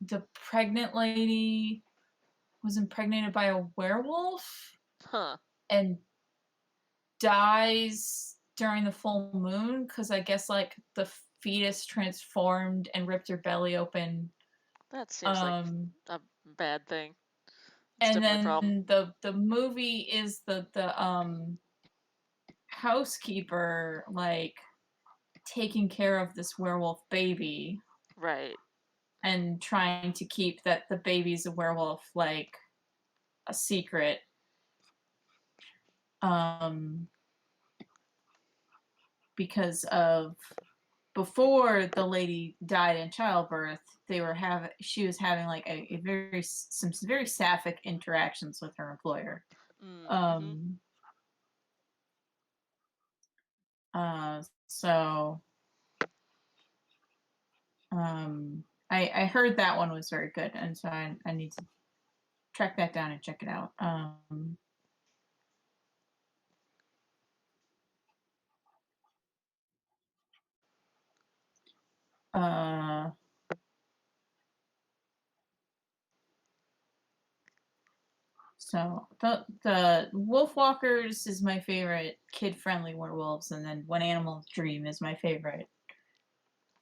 the pregnant lady was impregnated by a werewolf Huh. and dies during the full moon because I guess like the fetus transformed and ripped her belly open. That seems like a bad thing. It's And definitely a problem. then the movie is the housekeeper like taking care of this werewolf baby Right. and trying to keep that the baby's a werewolf like a secret. Um because of before the lady died in childbirth, she was having like a very some very sapphic interactions with her employer. Mm-hmm. Um so I heard that one was very good, and so I need to track that down and check it out. Uh So the Wolfwalkers is my favorite kid-friendly werewolves, and then When Animals Dream is my favorite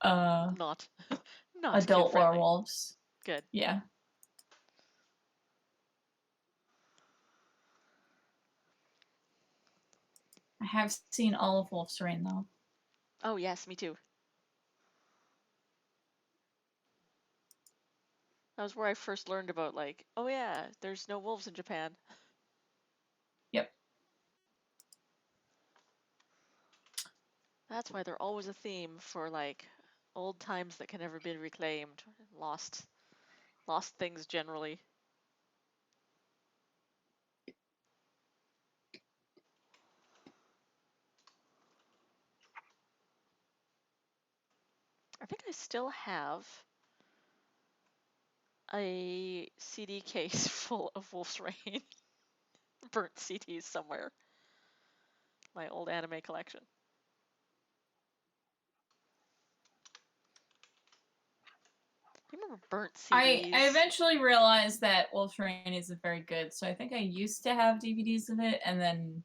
Not not kid adult friendly. werewolves. Good. Yeah. I have seen all of Wolf's Rain though. Oh yes, me too. That was where I first learned about like, oh yeah, there's no wolves in Japan. Yep. That's why they're always a theme for like old times that can never be reclaimed, lost things generally. I think I still have a CD case full of Wolf's Rain burnt CDs somewhere. My old anime collection. Do you remember burnt I CDs? eventually realized that Wolf's Rain isn't very good, so I think I used to have DVDs of it, and then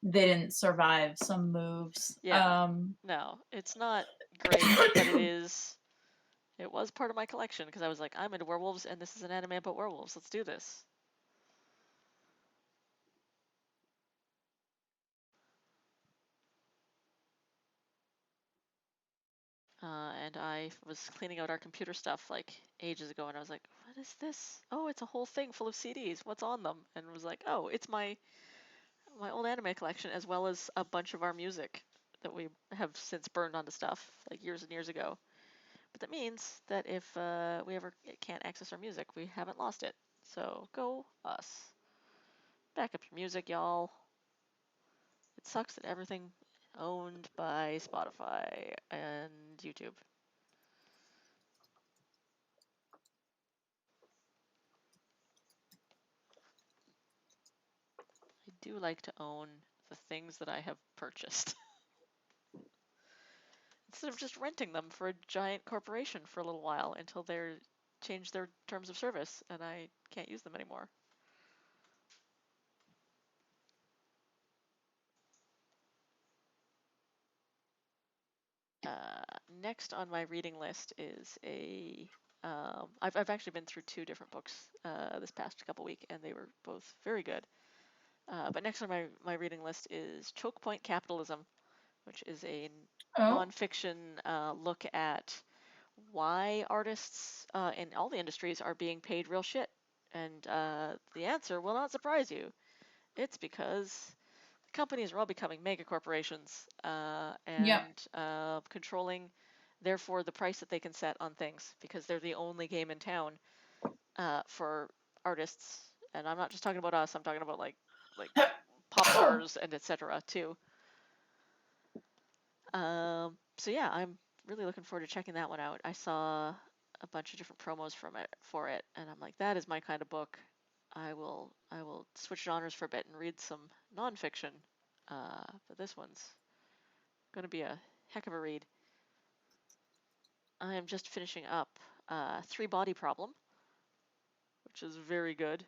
they didn't survive some moves. Yeah. No, it's not great, but it was part of my collection because I was like, I'm into werewolves and this is an anime about werewolves. Let's do this. And I was cleaning out our computer stuff like ages ago, and I was like, "What is this? Oh, it's a whole thing full of CDs. What's on them?" And was like, "Oh, it's my old anime collection as well as a bunch of our music that we have since burned onto stuff like years and years ago." But that means that if we ever can't access our music, we haven't lost it. So go us. Back up your music, y'all. It sucks that everything owned by Spotify and YouTube. I do like to own the things that I have purchased instead of just renting them for a giant corporation for a little while until they're changed their terms of service, and I can't use them anymore. Next on my reading list is I've actually been through 2 different books this past couple week, and they were both very good. But next on my reading list is Choke Point Capitalism, which is a Oh, nonfiction look at why artists in all the industries are being paid real shit. And the answer will not surprise you. It's because companies are all becoming mega corporations yep. and controlling, therefore, the price that they can set on things because they're the only game in town for artists. And I'm not just talking about us. I'm talking about like pop stars and etc. too. So yeah, I'm really looking forward to checking that one out. I saw a bunch of different promos for it, and I'm like, that is my kind of book. I will switch genres for a bit and read some nonfiction. But this one's going to be a heck of a read. I am just finishing up Three Body Problem, which is very good,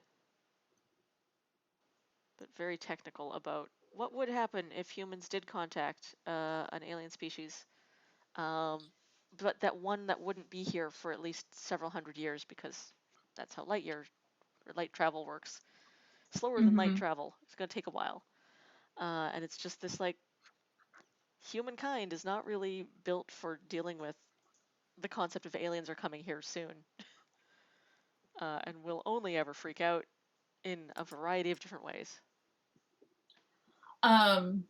but very technical about what would happen if humans did contact an alien species, but that one that wouldn't be here for at least several hundred years because that's how light travel works. Slower than light Mm-hmm. travel. It's going to take a while. And it's just this like humankind is not really built for dealing with the concept of aliens are coming here soon, and will only ever freak out in a variety of different ways. Um,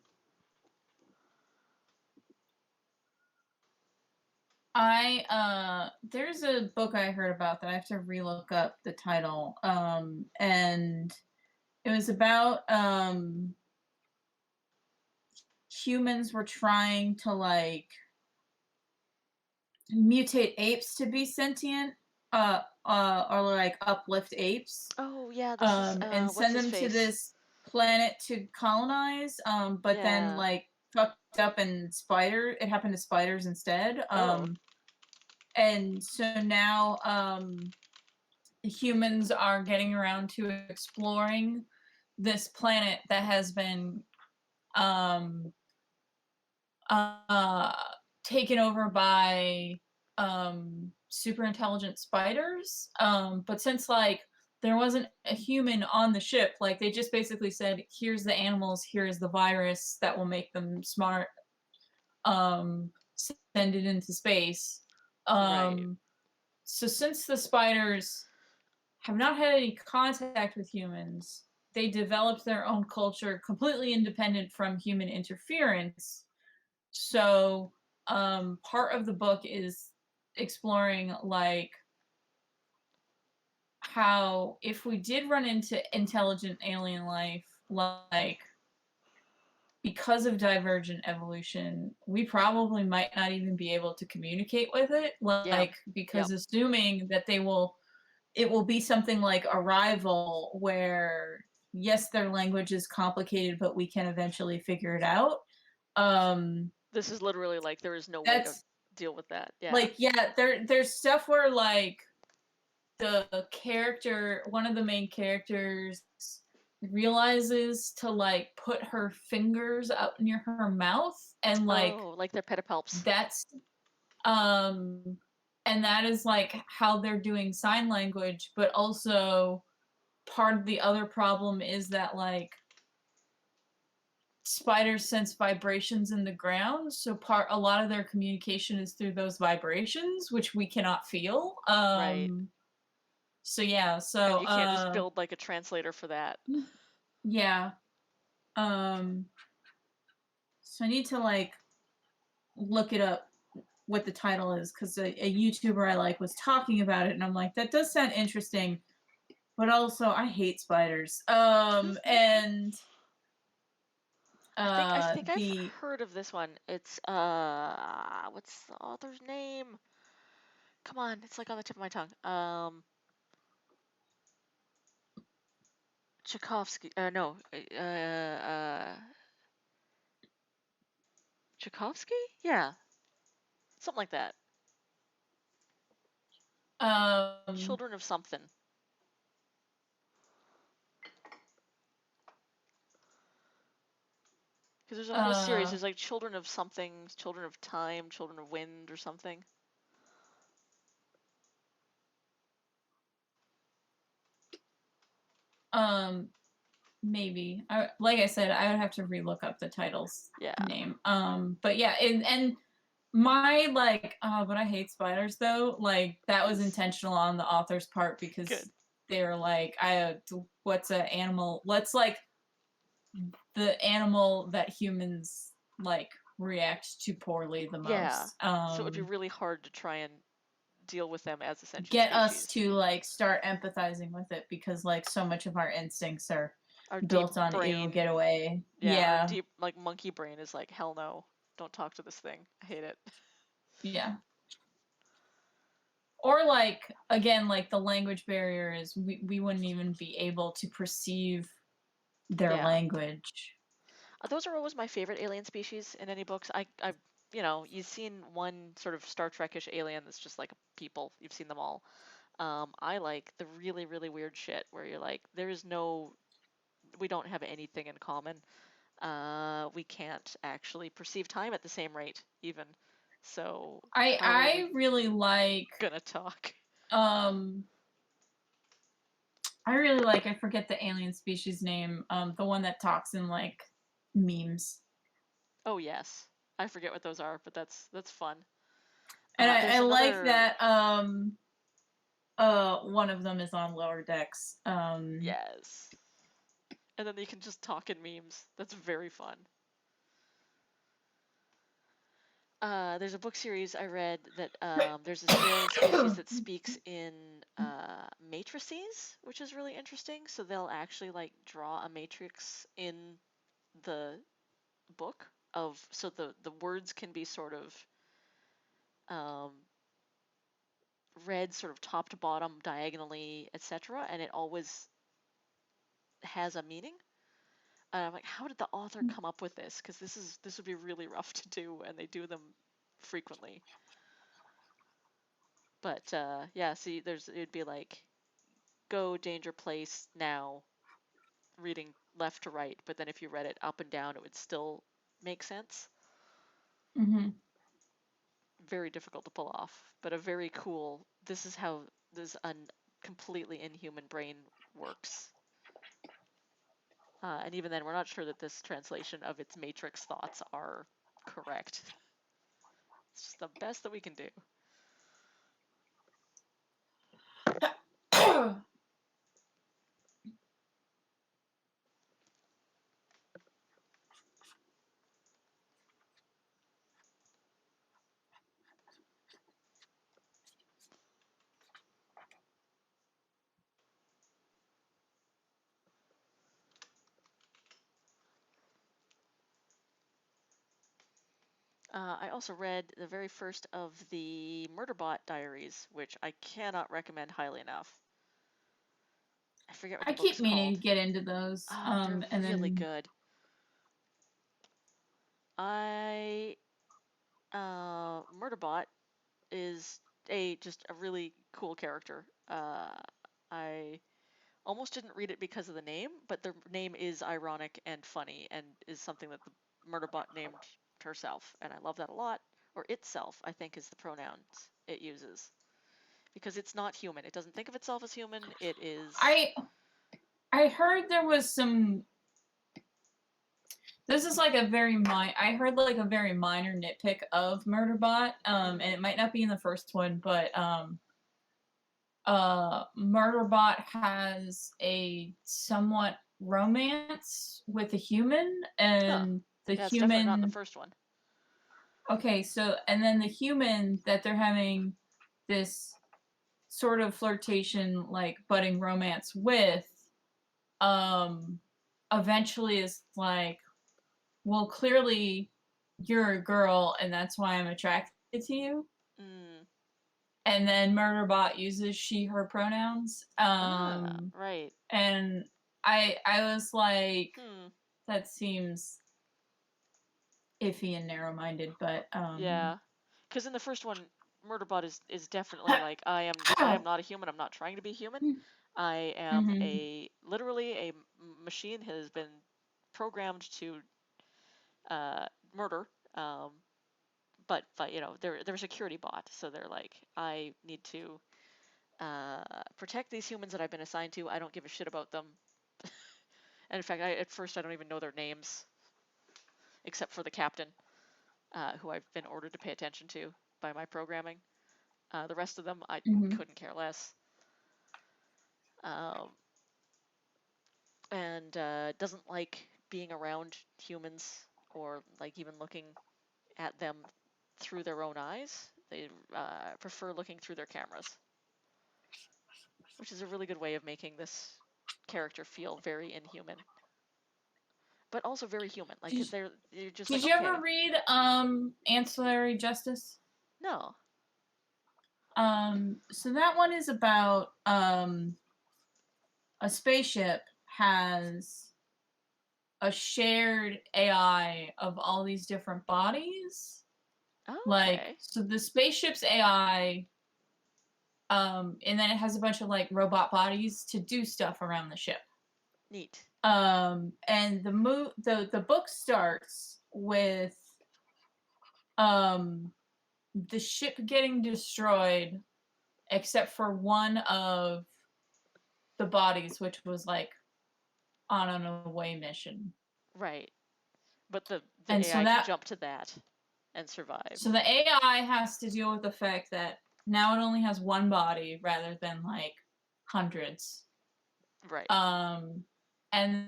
there's a book I heard about that I have to relook up the title. And it was about humans were trying to like mutate apes to be sentient, or like uplift apes, Oh yeah, this is and what's send his them to face? this planet to colonize. But then Yeah. like fucked up and it happened to spiders instead. Oh, And so now humans are getting around to exploring this planet that has been um uh taken over by super intelligent spiders. But since like there wasn't a human on the ship, like they just basically said, here's the animals, here's the virus that will make them smart, send it into space. right. So since the spiders have not had any contact with humans, they developed their own culture completely independent from human interference. So part of the book is exploring like how if we did run into intelligent alien life, like because of divergent evolution, we probably might not even be able to communicate with it. Yeah. Like, because Yep. assuming that it will be something like Arrival, where yes, their language is complicated, but we can eventually figure it out. Um, This is literally like there is no way to that's deal with that. Yeah. like, yeah, there's stuff where like one of the main characters realizes to like put her fingers up near her mouth, and like Oh, like their pedipalps. that's um and that is like how they're doing sign language. But also part of the other problem is that like spiders sense vibrations in the ground, so a lot of their communication is through those vibrations, which we cannot feel. Right. So yeah, And so you can't just build like a translator for that. yeah. um so I need to like look it up what the title is, because a YouTuber I like was talking about it, and I'm like, that does sound interesting, but also I hate spiders. And I think I've the heard of this one. It's what's the author's name? Come on, it's like on the tip of my tongue. Tchaikovsky. No. Tchaikovsky? Yeah, something like that. Children of something. Because there's a whole series. There's like Children of something, Children of Time, Children of Wind, or something. Maybe. Like I said, I would have to relook up the title's Yeah. name. But yeah, and my like, but I hate spiders though. Like that was intentional on the author's part because Good. they're like, what's an animal? Let's like the animal that humans like react to poorly the most. Yeah. So it would be really hard to try and deal with them as a sentient get species. us to like start empathizing with it because like so much of our instincts are Our built deep on brain, ew, get away. yeah. Our deep like monkey brain is like, hell no, don't talk to this thing. I hate it. Yeah. Or like again, like the language barrier is we wouldn't even be able to perceive their language. Those are always my favorite alien species in any books. You know, you've seen one sort of Star Trek-ish alien that's just like people. You've seen them all. I like the really, really weird shit where you're like, we don't have anything in common. We can't actually perceive time at the same rate, even. So how are we I really like gonna talk? I really like, I forget the alien species name, the one that talks in like memes. Oh yes, I forget what those are, but that's fun. And There's I like another. that one of them is on Lower Decks. Yes. And then you can just talk in memes. That's very fun. There's a book series I read that there's this alien species that speaks in matrices, which is really interesting. So they'll actually like draw a matrix in the book so the words can be sort of read sort of top to bottom, diagonally, etc. And it always has a meaning. And I'm like, how did the author come up with this? Because this would be really rough to do, and they do them frequently. But yeah, see, it'd be like, go danger place now, reading left to right. But then if you read it up and down, it would still make sense. Mm-hmm. Very difficult to pull off, but a very cool. This is how this completely inhuman brain works. And even then, we're not sure that this translation of its matrix thoughts are correct. It's just the best that we can do. I also read the very first of the Murderbot Diaries, which I cannot recommend highly enough. I forget what the I book's keep meaning called. to get into those. Oh, they're And really then good. Murderbot is just a really cool character. I almost didn't read it because of the name, but the name is ironic and funny and is something that the Murderbot named herself, and I love that a lot. Or itself, I think, is the pronouns it uses. Because it's not human. It doesn't think of itself as human. It is. I heard there was some. This is like a very I heard like a very minor nitpick of Murderbot, and it might not be in the first one, but Murderbot has a somewhat romance with a human, and the yeah, it's definitely not in the human. first one. Okay, so and then the human that they're having this sort of flirtation, like budding romance with, um, eventually is like, well, clearly you're a girl and that's why I'm attracted to you. Mm. And then Murderbot uses she, her pronouns. Right. And I was like, that seems iffy and narrow minded, but yeah. Because in the first one, Murderbot is definitely like I am not a human. I'm not trying to be human. I am literally a machine that has been programmed to murder. But they're a security bot, so they're like, I need to protect these humans that I've been assigned to. I don't give a shit about them. And in fact, at first I don't even know their names, except for the captain, who I've been ordered to pay attention to by my programming. The rest of them, I couldn't care less. And doesn't like being around humans or like even looking at them through their own eyes. They prefer looking through their cameras, which is a really good way of making this character feel very inhuman, but also very human. Like you're just like, Did you okay, ever read Ancillary Justice? no, So that one is about a spaceship has a shared AI of all these different bodies. Like, okay, so the spaceship's AI, and then it has a bunch of like robot bodies to do stuff around the ship. neat. And the book starts with the ship getting destroyed, except for one of the bodies, which was like on an away mission. Right, but the And AI can jump to that and survive. so the AI has to deal with the fact that now it only has one body rather than like hundreds. Right. And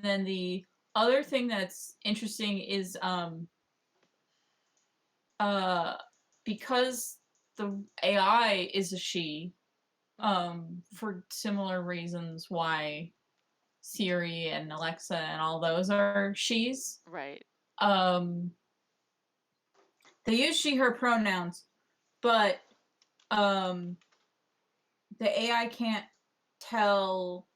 then the other thing that's interesting is uh because the AI is a she, for similar reasons why Siri and Alexa and all those are she's. Right. They use she her pronouns, but the AI can't tell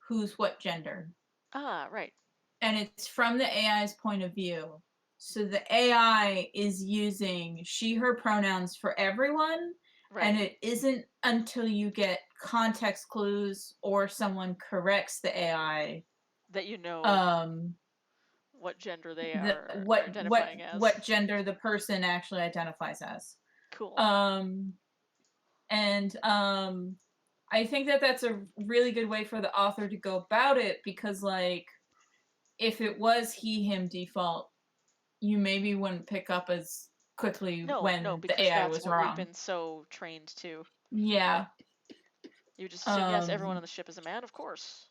who's what gender. Ah, right. And it's from the AI's point of view. So the AI is using she her pronouns for everyone. Right. And it isn't until you get context clues or someone corrects the AI that you know what gender they are identifying as. What gender the person actually identifies as. Cool. And I think that that's a really good way for the author to go about it, because like if it was he him default, you maybe wouldn't pick up as quickly No, when the because AI that's was what we've wrong. been so trained to. Yeah. You just assume, yes, everyone on the ship is a man, of course.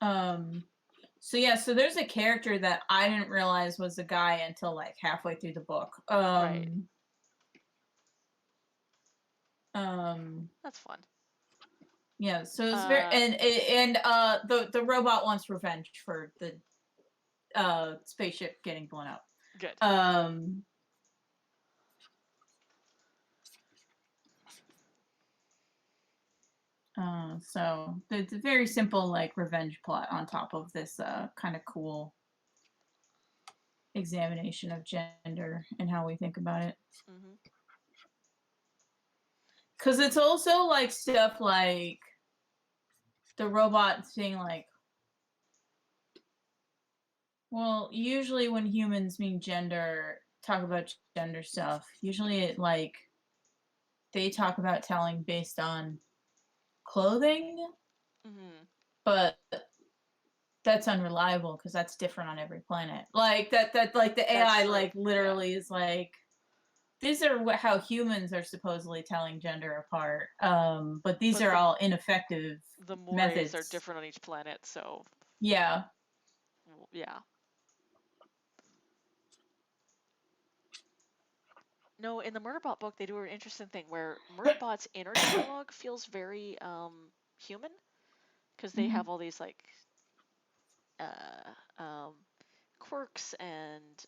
So yeah, so there's a character that I didn't realize was a guy until like halfway through the book. Right. That's fun. Yeah, so it's very and the robot wants revenge for the spaceship getting blown up. Good. So it's a very simple like revenge plot on top of this kind of cool examination of gender and how we think about it. Because it's also like stuff like the robot saying like, well, usually when humans mean gender, talk about gender stuff, usually it like they talk about telling based on clothing, but that's unreliable because that's different on every planet. Like that like the AI like literally is like, these are how humans are supposedly telling gender apart, but these are all ineffective the mores methods. are different on each planet, so yeah. No, in the Murderbot book, they do an interesting thing where Murderbot's inner dialogue feels very human, because they have all these like quirks and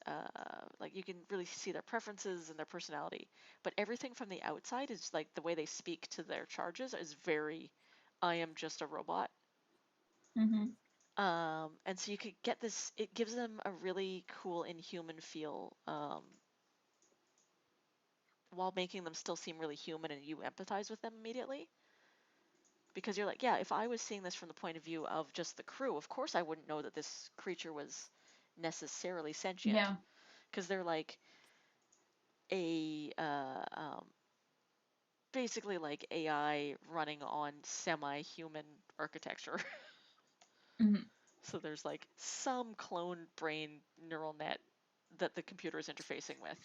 like you can really see their preferences and their personality. But everything from the outside is like the way they speak to their charges is very, I am just a robot. And so you could get this. It gives them a really cool inhuman feel. while making them still seem really human and you empathize with them immediately. Because you're like, yeah, if I was seeing this from the point of view of just the crew, of course I wouldn't know that this creature was necessarily sentient. Yeah. Because they're like a basically like AI running on semi-human architecture. Mm-hmm. So there's like some clone brain neural net that the computer is interfacing with.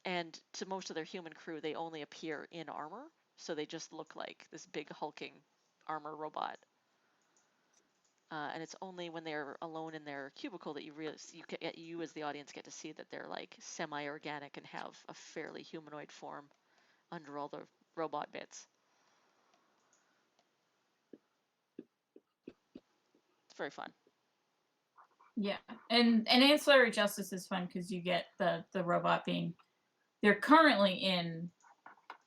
And to most of their human crew, they only appear in armor, so they just look like this big hulking armor robot. And it's only when they're alone in their cubicle that you as the audience get to see that they're like semi-organic and have a fairly humanoid form under all the robot bits. It's very fun. Yeah, and Ancillary Justice is fun because you get the robot being, they're currently in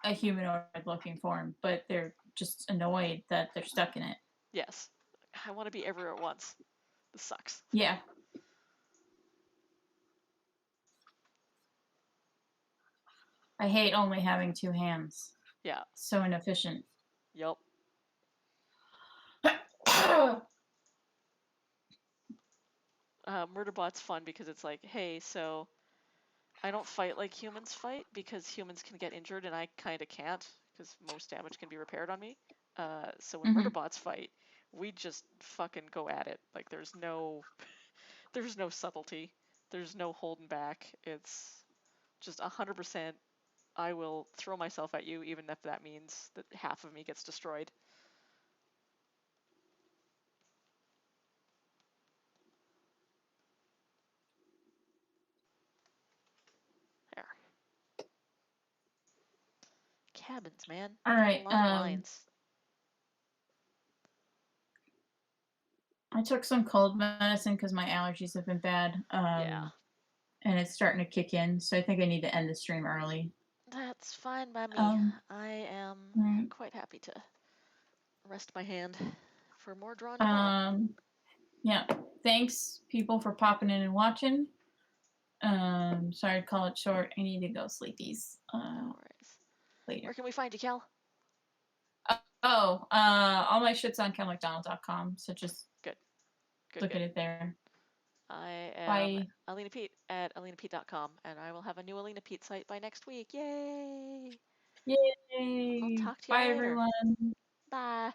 a humanoid looking form, but they're just annoyed that they're stuck in it. Yes. I want to be everywhere at once. This sucks. Yeah. I hate only having 2 hands. Yeah. So inefficient. Yup. Murderbot's fun because it's like, hey, so I don't fight like humans fight because humans can get injured and I kind of can't because most damage can be repaired on me. So when Murderbots fight, we just fucking go at it. Like there's no subtlety. There's no holding back. It's just 100%. I will throw myself at you even if that means that half of me gets destroyed. There. Cabins, man. All Got a right. lot of lines. I took some cold medicine because my allergies have been bad. Yeah. And it's starting to kick in, so I think I need to end the stream early. That's fine by me. I am Right. quite happy to rest my hand for more drawn tomorrow. Yeah. Thanks, people, for popping in and watching. Sorry to call it short. I need to go sleepies. No worries. Later. Where can we find you, Kel? All my shit's on kelmcdonald.com, so just look at it there. I am Bye. Alina Pete at alinapete.com, and I will have a new Alina Pete site by next week. Yay! Yay! I'll talk to you Bye, later. everyone. Bye.